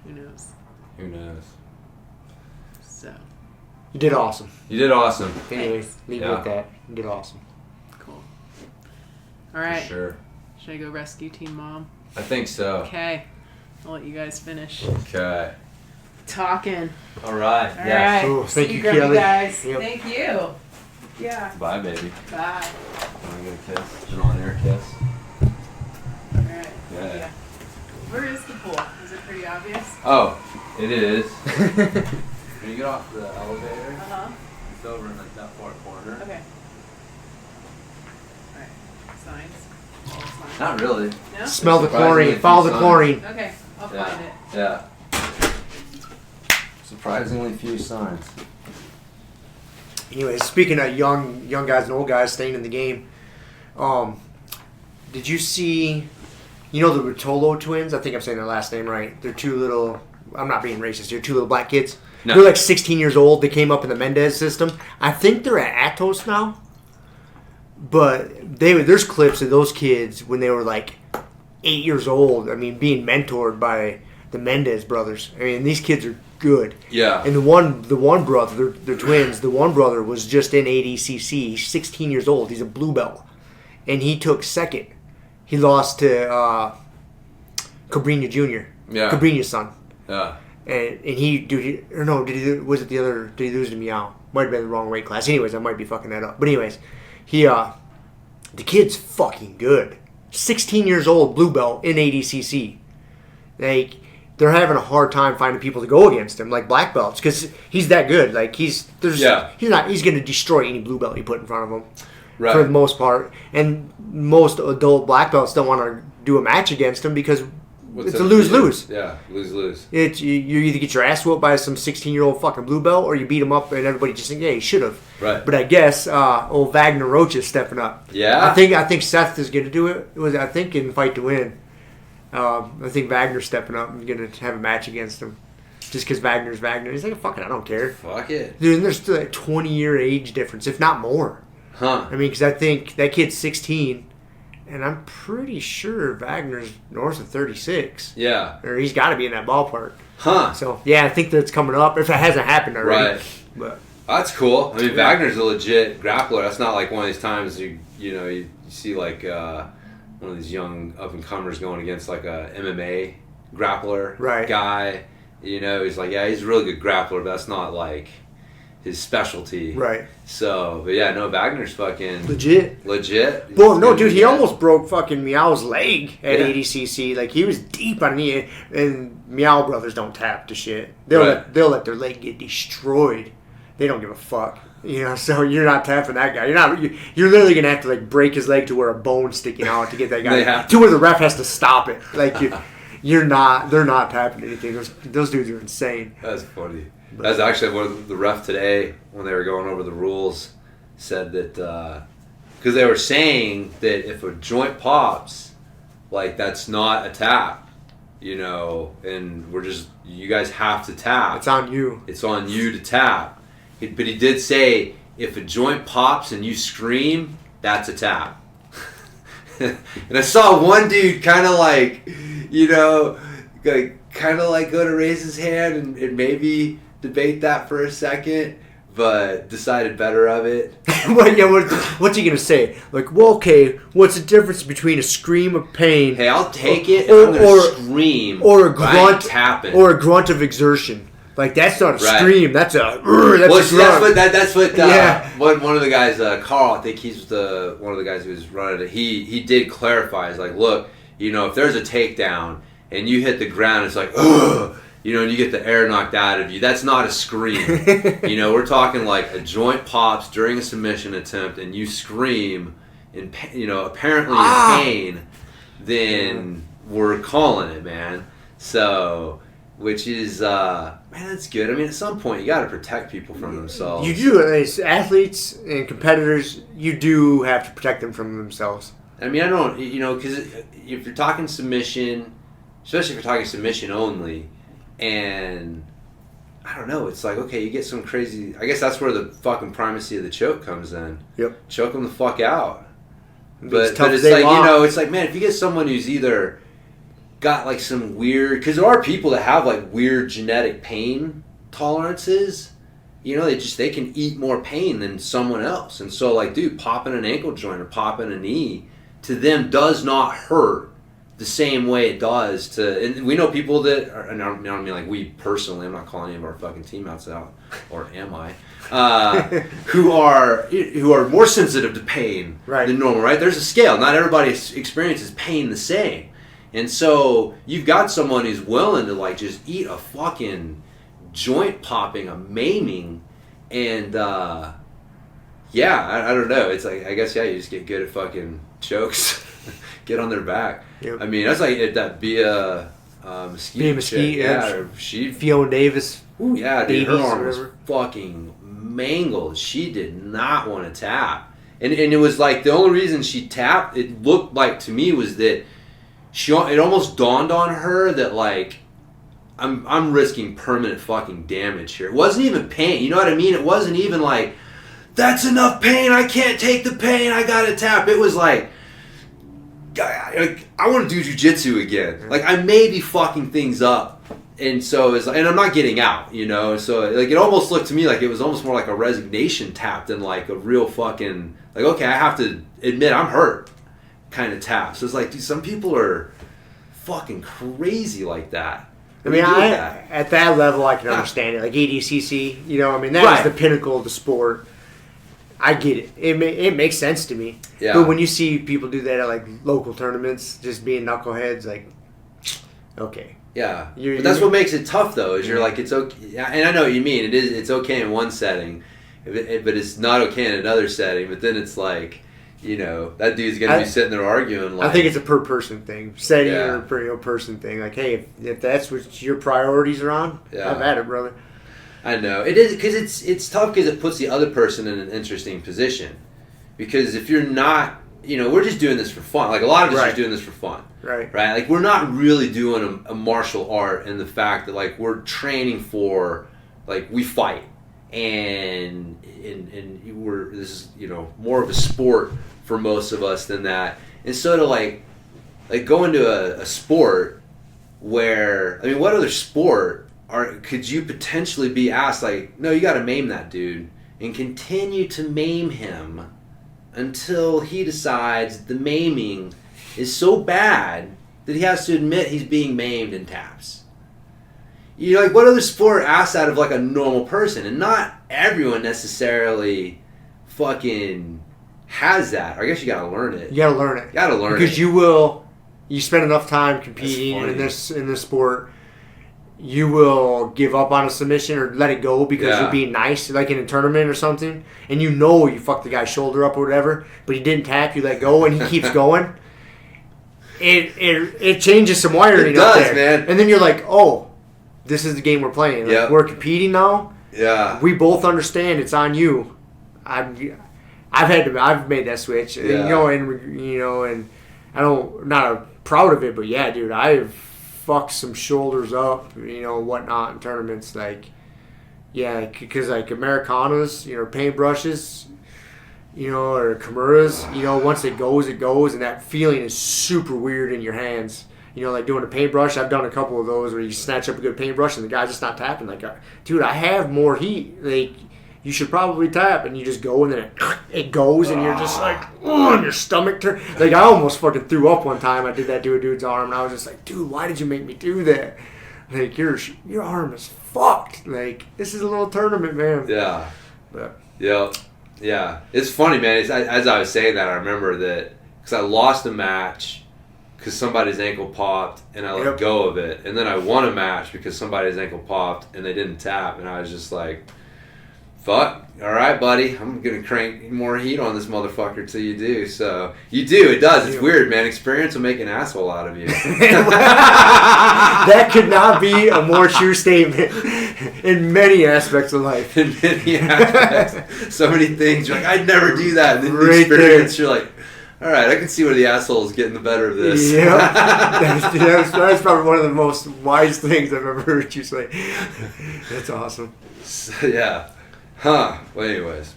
who knows? So. You did awesome. Anyway, leave it with that. You did awesome. Cool. All right. For sure. Should I go rescue Team Mom? I think so. Okay. I'll let you guys finish. Okay. Talking. All right. All right. Cool. Thank you, Grumpy Kiele. guys. Yep. Thank you. Yeah. Bye, baby. Bye. want to get a kiss? An on-air kiss? Alright. Yeah. Where is the pool? Is it pretty obvious? Oh, it is. When you get off the elevator, Uh-huh. it's over in like that far corner. Okay. Alright. Signs? Signs. Not really. No? Smell the Surprisingly chlorine. few Follow the signs. chlorine. Okay. I'll Yeah. find it. Yeah. Surprisingly few signs. Anyway, speaking of young guys and old guys staying in the game, did you see, the Rotolo twins? I think I'm saying their last name right. They're two little, I'm not being racist here, two little black kids. No. They're like 16 years old. They came up in the Mendez system. I think they're at Atos now. But there's clips of those kids when they were like 8 years old. I mean, being mentored by the Mendez brothers. I mean, these kids are good. Yeah. And the one brother, they're twins. The one brother was just in ADCC. He's 16 years old. He's a blue belt, and he took second. He lost to Cabrinha Jr. Yeah. Cabrinha's son. Yeah. And did he lose to Meow? Might have been the wrong weight class. Anyways, I might be fucking that up. But anyways, the kid's fucking good. 16 years old, blue belt in ADCC. Like, they're having a hard time finding people to go against him, like black belts, because he's that good. Like, he's going to destroy any blue belt you put in front of him, Right. for the most part. And most adult black belts don't want to do a match against him because it's a lose-lose. Yeah, lose-lose. You either get your ass whooped by some 16-year-old fucking blue belt, or you beat him up and everybody just think, yeah, he should have. Right. But I guess old Wagner Roach is stepping up. Yeah. I think Seth is going to do it. I think in Fight to Win. I think Wagner's stepping up and going to have a match against him. Just because Wagner's Wagner. He's like, fuck it, I don't care. Fuck it. Dude, and there's still like 20-year age difference, if not more. Huh. I mean, because I think that kid's 16, and I'm pretty sure Wagner's north of 36. Yeah. Or he's got to be in that ballpark. Huh. So, yeah, I think that's coming up, if it hasn't happened already. Right. But That's cool. I mean, Wagner's a legit grappler. That's not like one of these times you see like one of these young up-and-comers going against like a MMA grappler guy. He's like, yeah, he's a really good grappler, but that's not like his specialty. Right. So, but yeah, no, Wagner's fucking legit. Well, no, dude, he almost broke fucking Meow's leg at Yeah. ADCC. Like, he was deep on knee, and Meow brothers don't tap to shit. They'll let their leg get destroyed. They don't give a fuck. So you're not tapping that guy. You're literally gonna have to like break his leg to where a bone's sticking out to get that guy to where the ref has to stop it. Like they're not tapping anything. Those dudes are insane. That's funny. That's actually what the ref today, when they were going over the rules, said that because they were saying that if a joint pops, like that's not a tap, and you guys have to tap. It's on you. It's on you to tap. But he did say if a joint pops and you scream, that's a tap. And I saw one dude kind of like, go to raise his hand and maybe debate that for a second, but decided better of it. What's he gonna say? Like, well, okay, what's the difference between a scream of pain? Hey, I'll take it. I'm gonna scream, or a grunt, tapping, or a grunt of exertion. Like, that's not a scream. That's a grunt. That's what. One of the guys, Carl, I think he's one of the guys who was running it. He did clarify. He's like, look, if there's a takedown and you hit the ground, it's like, ugh. And you get the air knocked out of you. That's not a scream. We're talking like a joint pops during a submission attempt, and you scream, apparently in pain. Then we're calling it, man. So, which is, man, that's good. I mean, at some point, you got to protect people from themselves. You do, as athletes and competitors. You do have to protect them from themselves. I mean, I don't, because if you're talking submission, especially if you're talking submission only. And I don't know, it's like, okay, you get some crazy, I guess that's where the fucking primacy of the choke comes in. Yep. Choke them the fuck out. But it's like, it's like, man, if you get someone who's either got like some weird, because there are people that have like weird genetic pain tolerances, they can eat more pain than someone else. And so like, dude, popping an ankle joint or popping a knee to them does not hurt the same way it does to, and we know people that are, and I don't mean like we personally, I'm not calling any of our fucking teammates out, or am I, who are more sensitive to pain than normal, right? There's a scale. Not everybody experiences pain the same. And so you've got someone who's willing to like just eat a fucking joint popping, a maiming, and I don't know. It's like, I guess, you just get good at fucking chokes. Get on their back. Yep. I mean, that's like that Bia Mesquite. Fiona Davis. Ooh, yeah, dude, her arm was fucking mangled. She did not want to tap. And it was like, the only reason she tapped, it looked like to me, was that it almost dawned on her that like, I'm risking permanent fucking damage here. It wasn't even pain. You know what I mean? It wasn't even like, that's enough pain. I can't take the pain. I gotta tap. It was like, I want to do jiu-jitsu again. Like, I may be fucking things up. And so it's like, and I'm not getting out, you know? So like, it almost looked to me like it was almost more like a resignation tap than like a real fucking, like, okay, I have to admit I'm hurt kind of tap. So it's like, dude, some people are fucking crazy like that. I mean, at that level, I can understand it. Like ADCC, you know, I mean, that is the pinnacle of the sport. I get it. It makes sense to me. Yeah. But when you see people do that at like local tournaments, just being knuckleheads, like, okay. Yeah. But that's what makes it tough, though. Is you're like, it's okay, and I know what you mean. It's okay in one setting, but it's not okay in another setting. But then it's like, you know, that dude's gonna be sitting there arguing. Like, I think it's a per person thing, setting or per person thing. Like, hey, if that's what your priorities are on, have at it, brother. I know it is, because it's tough, because it puts the other person in an interesting position. Because if you're not, you know, we're just doing this for fun. Like, a lot of us are just doing this for fun, right? Like, we're not really doing a martial art in the fact that like we're training for, like, we fight, and this is, you know, more of a sport for most of us than that. And so to like go into a sport where, I mean, what other sport could you potentially be asked, like, no, you got to maim that dude and continue to maim him until he decides the maiming is so bad that he has to admit he's being maimed and taps. You know, like, what other sport asks that of like a normal person? And not everyone necessarily fucking has that. Or I guess you gotta learn it. You gotta learn it. Because you spend enough time competing in this sport, you will give up on a submission or let it go because you're being nice, like in a tournament or something, and you know you fucked the guy's shoulder up or whatever, but he didn't tap, you let go, and he keeps going. It changes some wiring up there. Man. And then you're like, oh, this is the game we're playing. Like, we're competing now. Yeah. We both understand it's on you. I've made that switch. Yeah. And I'm not proud of it, but yeah, dude, I've fucked some shoulders up, whatnot in tournaments, because like Americanas, paintbrushes, or Kimuras, once it goes, and that feeling is super weird in your hands. Like doing a paintbrush, I've done a couple of those where you snatch up a good paintbrush and the guy's just not tapping. Like, dude, I have more heat. Like, you should probably tap, and you just go, and then it goes, and you're just like, oh, and your stomach turns. Like, I almost fucking threw up one time. I did that to a dude's arm, and I was just like, dude, why did you make me do that? Like, your arm is fucked. Like, this is a little tournament, man. Yeah. But. Yeah. It's funny, man. As I was saying that, I remember that, because I lost a match because somebody's ankle popped, and I let go of it. And then I won a match because somebody's ankle popped, and they didn't tap, and I was just like, fuck, all right, buddy, I'm going to crank more heat on this motherfucker till you do. So, you do, it does. It's weird, man. Experience will make an asshole out of you. That could not be a more true statement in many aspects of life. In many aspects. So many things. You're like, I'd never do that. And then the experience, you're like, all right, I can see where the asshole is getting the better of this. Yeah. That's probably one of the most wise things I've ever heard you say. That's awesome. So, yeah. Huh. Well, anyways.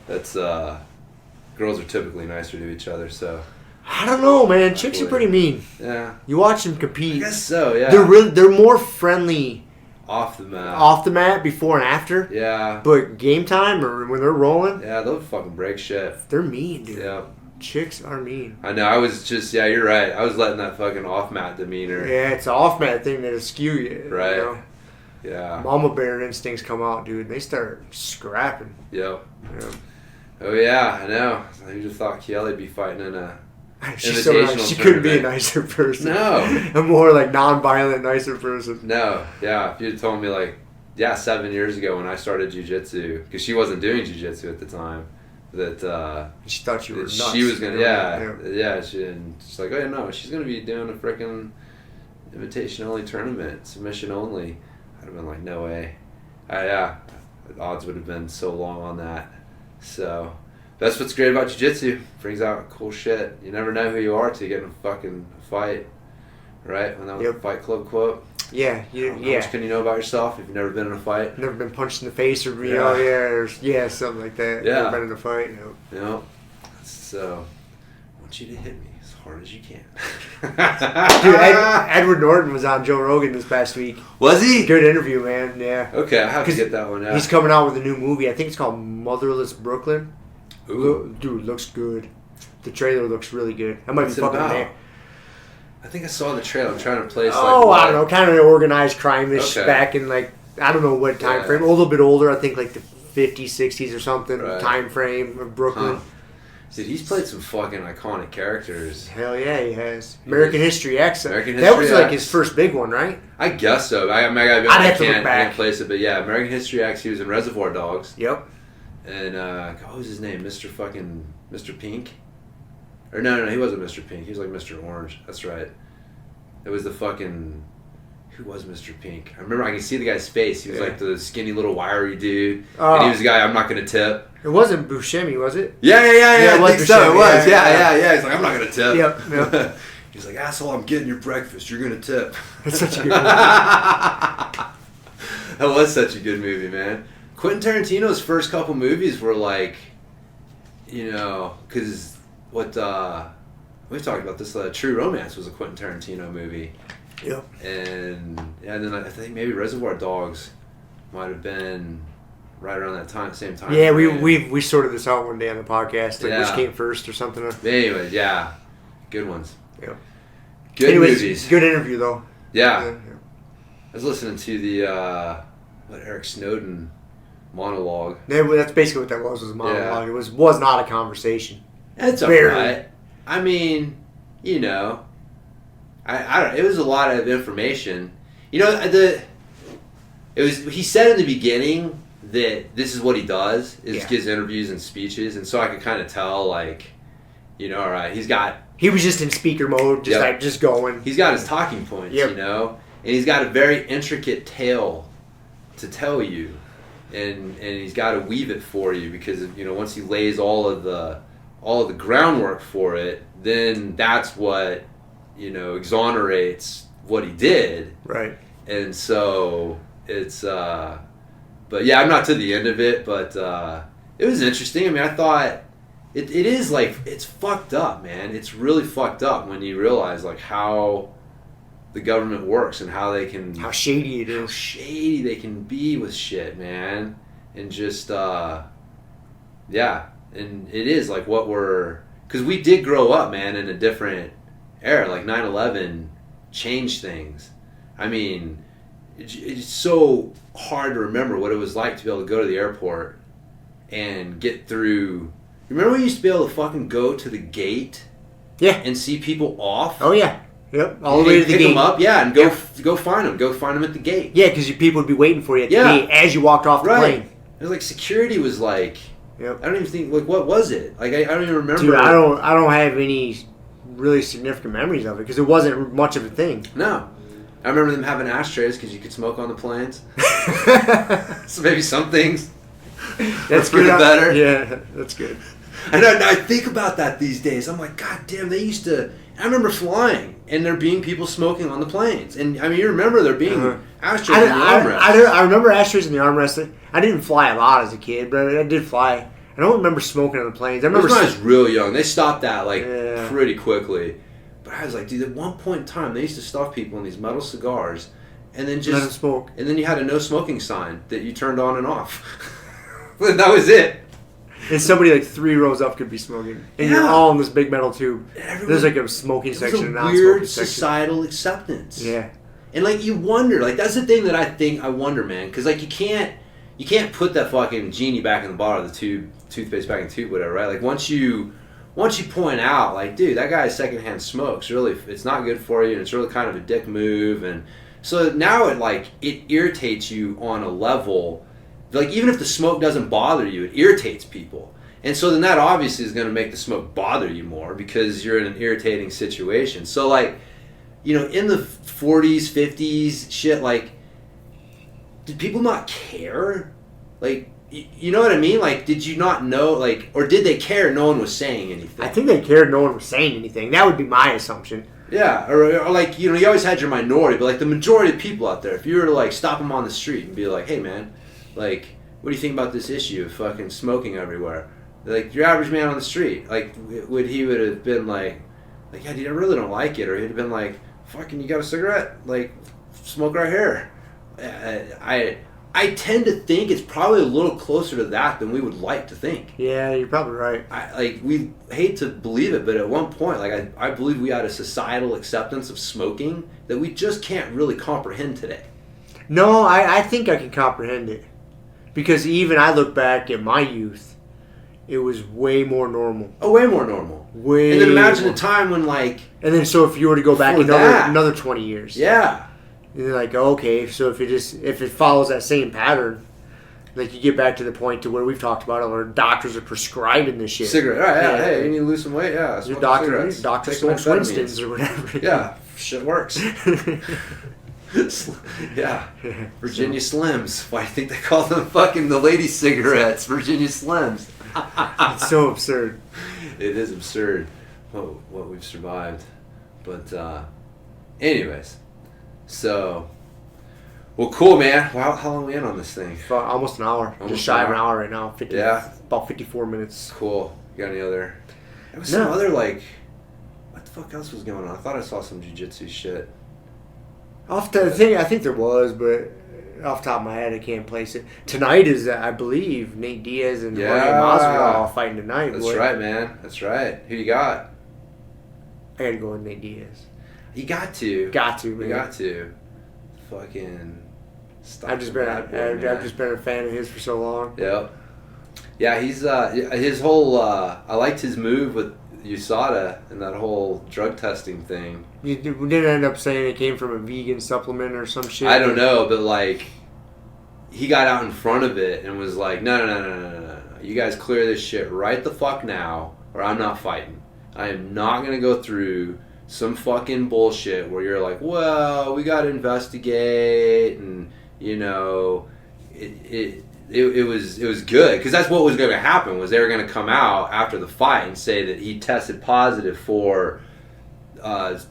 That's, girls are typically nicer to each other, so. I don't know, man. Chicks are pretty mean. Yeah. You watch them compete. I guess so, yeah. They're more friendly. Off the mat, before and after. Yeah. But game time, or when they're rolling. Yeah, they'll fucking break shit. They're mean, dude. Yeah. Chicks are mean. I know. I was just, yeah, you're right. I was letting that fucking off-mat demeanor. Yeah, it's an off-mat thing that'll skew you. Right. You know? Yeah. Mama bear instincts come out, dude. They start scrapping. Yep. Yeah. Oh, yeah, I know. Who just thought Kiele'd be fighting in a She's so nice. She couldn't be a nicer person. No. A more, like, non-violent, nicer person. No. Yeah. If you'd told me, like, 7 years ago when I started jiu-jitsu, because she wasn't doing jiu-jitsu at the time, that she thought you were nuts. She was gonna, she's like, oh yeah, no, she's gonna be doing a freaking invitation only tournament, submission only. I'd have been like, no way. The odds would have been so long on that. So that's what's great about jiu-jitsu. Brings out cool shit. You never know who you are till you get in a fucking fight, right? When that was a Fight Club quote. Yeah, How much can you know about yourself if you've never been in a fight? Never been punched in the face or something like that. Yeah. Never been in a fight. No. So, I want you to hit me as hard as you can. Dude, Edward Norton was on Joe Rogan this past week. Was he? Good interview, man. Yeah. Okay, I have to get that one out. He's coming out with a new movie. I think it's called Motherless Brooklyn. Ooh. Dude, looks good. The trailer looks really good. I might be fucking there. I think I saw the trailer. I'm trying to place. I don't know, kind of an organized crime-ish back in I don't know what time frame. A little bit older, I think like the 50s, 60s or something time frame of Brooklyn. Huh. Dude, he's played some fucking iconic characters. Hell yeah, he has. American History X. That was X. his first big one, right? I guess so. I can't place it, but yeah, American History X. He was in Reservoir Dogs. Yep. And what was his name? Mr. Pink. Or no, he wasn't Mr. Pink. He was like Mr. Orange. That's right. It was the fucking... Who was Mr. Pink? I remember I can see the guy's face. He was like the skinny little wiry dude. And he was the guy I'm not going to tip. It wasn't Buscemi, was it? Yeah. I think so. It was. Yeah. He's like, I'm not going to tip. Yep. He's like, asshole, I'm getting your breakfast. You're going to tip. That's such a good movie. That was such a good movie, man. Quentin Tarantino's first couple movies were like, because we've talked about this. True Romance was a Quentin Tarantino movie. Yep. And then I think maybe Reservoir Dogs might have been right around that same time. Yeah, we sorted this out one day on the podcast. Which came first or something. Anyways, yeah, good ones. Yeah. Good movies. Good interview though. Yeah. I was listening to the Eric Snowden monologue. Yeah, that's basically what that was a monologue. Yeah. It was not a conversation. It's alright. I mean, I don't. It was a lot of information. He said in the beginning that this is what he does gives interviews and speeches, and so I could kind of tell all right, he was just in speaker mode, just going. He's got his talking points, and he's got a very intricate tale to tell you, and he's got to weave it for you because once he lays all of the groundwork for it, then that's what exonerates what he did. Right. And so it's but yeah, I'm not to the end of it, but it was interesting. I mean, I thought it is it's fucked up, man. It's really fucked up when you realize how the government works and how shady it is. How shady they can be with shit, man. And just and it is because we did grow up, man, in a different era. 9/11 changed things. I mean, it's so hard to remember what it was like to be able to go to the airport and get through. Remember when you used to be able to fucking go to the gate? Yeah. And see people off? Oh, yeah. Yep. All the way to the gate. Pick them up, and go find them. Go find them at the gate. Yeah, because people would be waiting for you at the gate as you walked off the plane. It was security was Yep. I don't even think, what was it? I don't even remember. Dude, I don't have any really significant memories of it because it wasn't much of a thing. No. I remember them having ashtrays because you could smoke on the planes. So maybe some things. That's good. Better. Yeah, that's good. And I think about that these days. I'm like, God damn, they used to... I remember flying and there being people smoking on the planes. And, I mean, you remember there being ashtrays in the armrest. I remember ashtrays in the armrest. I didn't fly a lot as a kid, but I did fly. I don't remember smoking on the planes. I remember when I was real young. They stopped that, pretty quickly. But I was like, dude, at one point in time, they used to stuff people in these metal cigars and then just... let them smoke. And then you had a no smoking sign that you turned on and off. That was it. And somebody like 3 rows up could be smoking. And you're all in this big metal tube. There's like a smoking section and non-smoking weird section. societal acceptance. Yeah. And like you wonder, like that's the thing that I wonder, man, because like you can't put that fucking genie back in the bottle of the tube, toothpaste back in the tube, whatever, right? Like once you point out, like, dude, that guy secondhand smokes, really, it's not good for you, and it's really kind of a dick move, and so now it irritates you on a level, like even if the smoke doesn't bother you, it irritates people, and so then that obviously is going to make the smoke bother you more because you're in an irritating situation. So like, you know, in the 40s, 50s, shit, like, did people not care? Like, you know what I mean? Like, did you not know, like, or did they care no one was saying anything? I think they cared no one was saying anything. That would be my assumption. Yeah, or like, you know, you always had your minority, but like the majority of people out there, if you were to like stop them on the street and be like, hey man, like, what do you think about this issue of fucking smoking everywhere? Like, your average man on the street, like, would have been like, yeah, dude, I really don't like it, or he'd have been like, fucking, you got a cigarette? Like, smoke right here. I tend to think it's probably a little closer to that than we would like to think. Yeah, you're probably right. We hate to believe it, but at one point, like, I believe we had a societal acceptance of smoking that we just can't really comprehend today. No, I think I can comprehend it. Because even I look back at my youth, it was way more normal. Oh, way more normal. Way. And then imagine a time when, like... And then so if you were to go back another 20 years. Yeah. And you're like, okay, so if it follows that same pattern, like you get back to the point to where we've talked about it, where doctors are prescribing this shit. Cigarette, right? Yeah, hey, you need to lose some weight. Yeah, your doctor smokes Winston's or whatever. Yeah, shit works. Yeah, Virginia Slims. Why do you think they call them fucking the lady cigarettes? Virginia Slims. It's so absurd. It is absurd what we've survived, but anyways. So, well, cool, man. Wow, how long are we in on this thing? Almost an hour. Just shy of an hour right now. About 54 minutes. Cool. You got any other? There was some other, like, what the fuck else was going on? I thought I saw some jiu-jitsu shit. I think there was, but off the top of my head, I can't place it. Tonight is, I believe, Nate Diaz and Jorge Masvidal fighting tonight. That's right, man. That's right. Who you got? I got to go with Nate Diaz. You got to. Man. You got to. Fucking stop. I've just been a fan of his for so long. Yep. Yeah, he's his whole I liked his move with USADA and that whole drug testing thing. We didn't end up saying it came from a vegan supplement or some shit. I don't know, but like he got out in front of it and was like, no. You guys clear this shit right the fuck now, or I'm not fighting. I am not gonna go through some fucking bullshit where you're like, well, we got to investigate, and you know, it was good because that's what was going to happen. Was they were going to come out after the fight and say that he tested positive for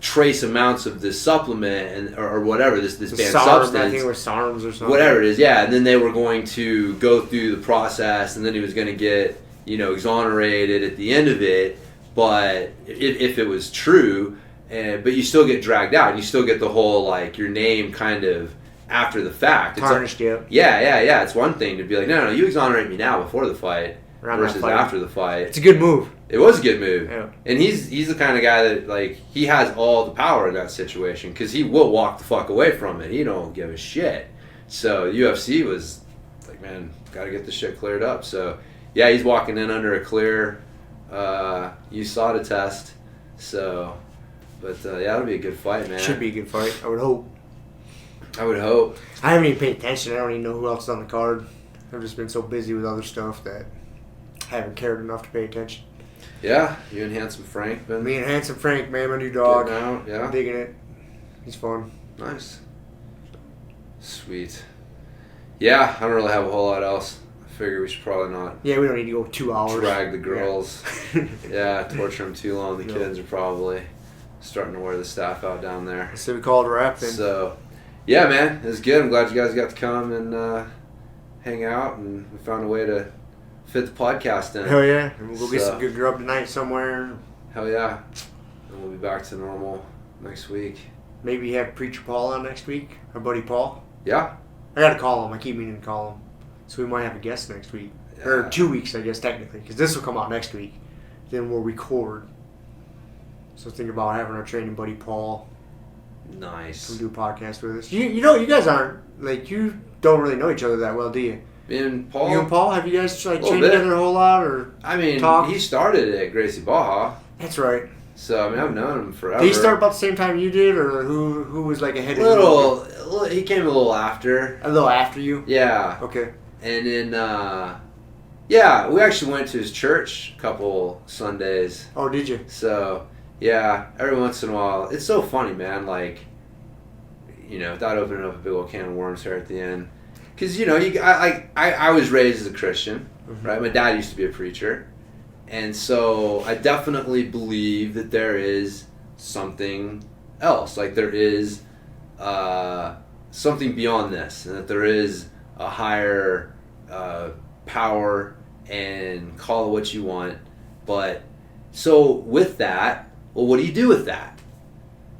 trace amounts of this supplement or whatever this banned substance. I think it was SARMs or something. Whatever it is, yeah. And then they were going to go through the process, and then he was going to get exonerated at the end of it. But if it was true. But you still get dragged out, and you still get the whole, like, your name kind of after the fact. Tarnished, yeah. Yeah. It's one thing to be like, no, you exonerate me now before the fight versus after the fight. It's a good move. It was a good move. Yeah. And he's the kind of guy that, like, he has all the power in that situation because he will walk the fuck away from it. He don't give a shit. So UFC was like, man, got to get this shit cleared up. So, yeah, he's walking in under a clear USADA test. So... But, yeah, it'll be a good fight, man. Should be a good fight. I would hope. I haven't even paid attention. I don't even know who else is on the card. I've just been so busy with other stuff that I haven't cared enough to pay attention. Yeah, you and Handsome Frank. Me and Handsome Frank, man, my new dog. Yeah. I'm digging it. He's fun. Nice. Sweet. Yeah, I don't really have a whole lot else. I figure we should probably not. Yeah, we don't need to go 2 hours. Drag the girls. Yeah, torture them too long. The kids are probably... starting to wear the staff out down there. So we called a wrap then. So, yeah, man, it was good. I'm glad you guys got to come and hang out, and we found a way to fit the podcast in. Hell yeah. And we'll go get some good grub tonight somewhere. Hell yeah. And we'll be back to normal next week. Maybe have Preacher Paul on next week. Our buddy Paul. Yeah. I got to call him. I keep meaning to call him. So we might have a guest next week. Or 2 weeks, I guess, technically, because this will come out next week. Then we'll record. So think about having our training buddy Paul. Nice. Come do a podcast with us. You know, you guys aren't, like, you don't really know each other that well, do you? Me and Paul? You and Paul, have you guys, like, trained together a whole lot, or I mean, talk? He started at Gracie Baja. That's right. So, I mean, I've known him forever. Did he start about the same time you did, or who was, like, ahead of you? He came a little after. A little after you? Yeah. Okay. And then, yeah, we actually went to his church a couple Sundays. Oh, did you? So, yeah, every once in a while. It's so funny, man, like, you know, without opening up a big old can of worms here at the end. Because, you know, I was raised as a Christian, right? My dad used to be a preacher. And so I definitely believe that there is something else. Like, there is something beyond this. And that there is a higher power, and call it what you want. But, so with that, well, what do you do with that?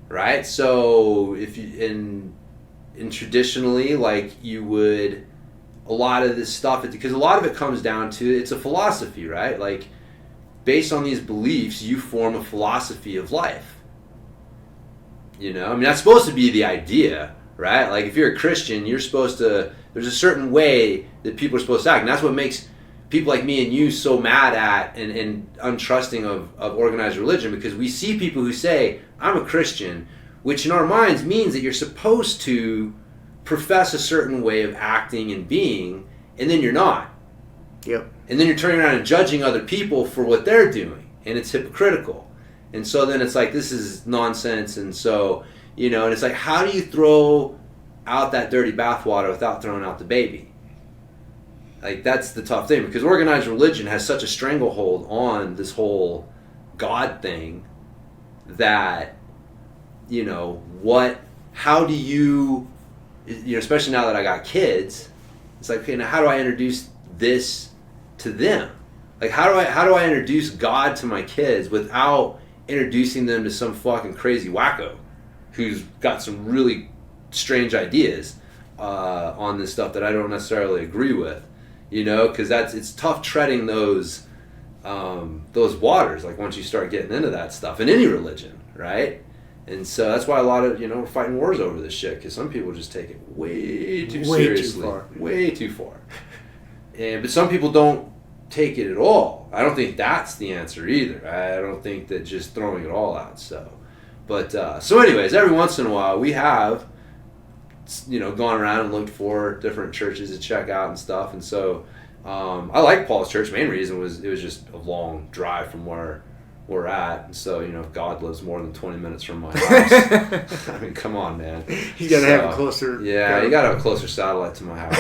Right? So, if you, in traditionally, like, you would, a lot of this stuff, because a lot of it comes down to, it's a philosophy, right? Like, based on these beliefs, you form a philosophy of life. You know? I mean, that's supposed to be the idea, right? Like, if you're a Christian, you're supposed to, there's a certain way that people are supposed to act. And that's what makes people like me and you so mad at and untrusting of organized religion, because we see people who say, I'm a Christian, which in our minds means that you're supposed to profess a certain way of acting and being, and then you're not. Yep. And then you're turning around and judging other people for what they're doing, and it's hypocritical. And so then it's like, this is nonsense. And so, you know, and it's like, how do you throw out that dirty bathwater without throwing out the baby? Like, that's the tough thing, because organized religion has such a stranglehold on this whole God thing that, you know, how do you know, especially now that I got kids, it's like, okay, now how do I introduce this to them? Like, how do I introduce God to my kids without introducing them to some fucking crazy wacko who's got some really strange ideas on this stuff that I don't necessarily agree with, you know? Because it's tough treading those waters, like, once you start getting into that stuff in any religion, right? And so that's why a lot of, you know, we're fighting wars over this shit, because some people just take it way too seriously. Way too far. But some people don't take it at all. I don't think that's the answer either. I don't think that just throwing it all out. So, but so anyways, every once in a while we have, you know, gone around and looked for different churches to check out and stuff. And so I like Paul's church. Main reason was it was just a long drive from where we're at, and so, you know, if God lives more than 20 minutes from my house, I mean, come on, man. You gotta have a closer. Yeah, you gotta have a closer satellite to my house.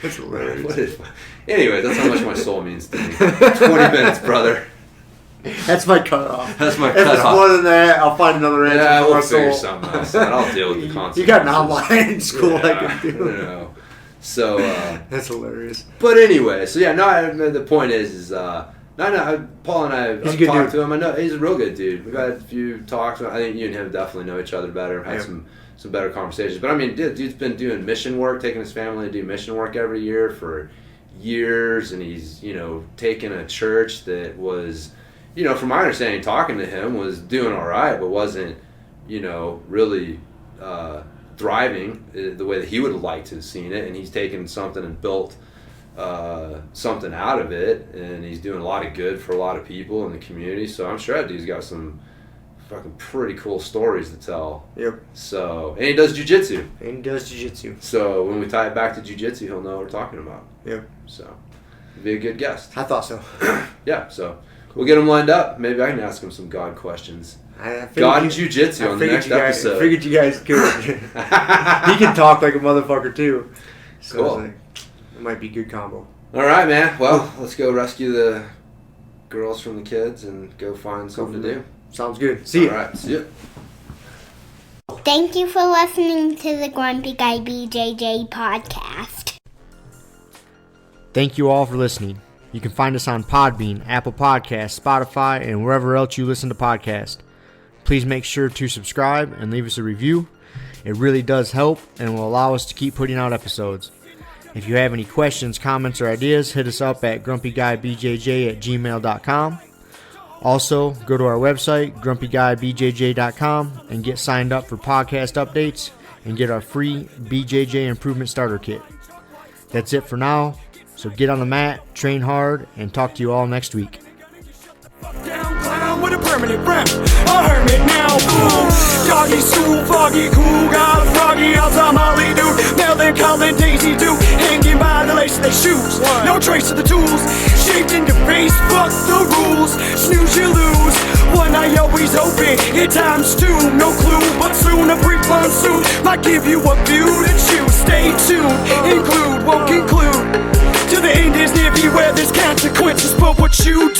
That's hilarious. Anyway, that's how much my soul means to me. 20 minutes, brother. That's my cutoff. That's my if cutoff. If it's more than that, I'll find another answer. Yeah, for we'll my figure soul. something else out. I'll deal with the consequences. You got an online school I can do. You know. So that's hilarious. But anyway, so yeah, no. The point is Paul and I have talked to him. I know he's a real good dude. We've had a few talks. I think you and him definitely know each other better. Had some better conversations. But I mean, dude's been doing mission work, taking his family to do mission work every year for years, and he's, you know, taken a church that was, you know, from my understanding, talking to him, was doing all right, but wasn't, you know, really thriving the way that he would have liked to have seen it. And he's taken something and built something out of it, and he's doing a lot of good for a lot of people in the community. So I'm sure that dude's got some fucking pretty cool stories to tell. Yep. So, and he does jiu-jitsu. So when we tie it back to jiu-jitsu, he'll know what we're talking about. Yep. So, he'd be a good guest. I thought so. Yeah, so we'll get him lined up. Maybe I can ask him some God questions. God and jiu-jitsu on the next episode. I figured you guys could. He can talk like a motherfucker too. So cool. It might be a good combo. All right, man. Well, let's go rescue the girls from the kids and go find something to do. Sounds good. See you. All right. See ya. Thank you for listening to the Grumpy Guy BJJ Podcast. Thank you all for listening. You can find us on Podbean, Apple Podcasts, Spotify, and wherever else you listen to podcasts. Please make sure to subscribe and leave us a review. It really does help and will allow us to keep putting out episodes. If you have any questions, comments, or ideas, hit us up at grumpyguybjj@gmail.com. Also, go to our website, grumpyguybjj.com, and get signed up for podcast updates and get our free BJJ Improvement Starter Kit. That's it for now, so get on the mat, train hard, and talk to you all next week. With a permanent rep, a hermit now, boom. Doggy stool, foggy, cool, got a froggy outside Molly dude. Melancholy Daisy Duke, hanging by the lace of their shoes. No trace of the tools, shaped in your face, fuck the rules. Snooze, you lose. One eye always open, at times two, no clue, but soon a brief monsoon might give you a view to choose. Stay tuned, include, won't conclude. To the end is near, beware there's consequences, but what you do.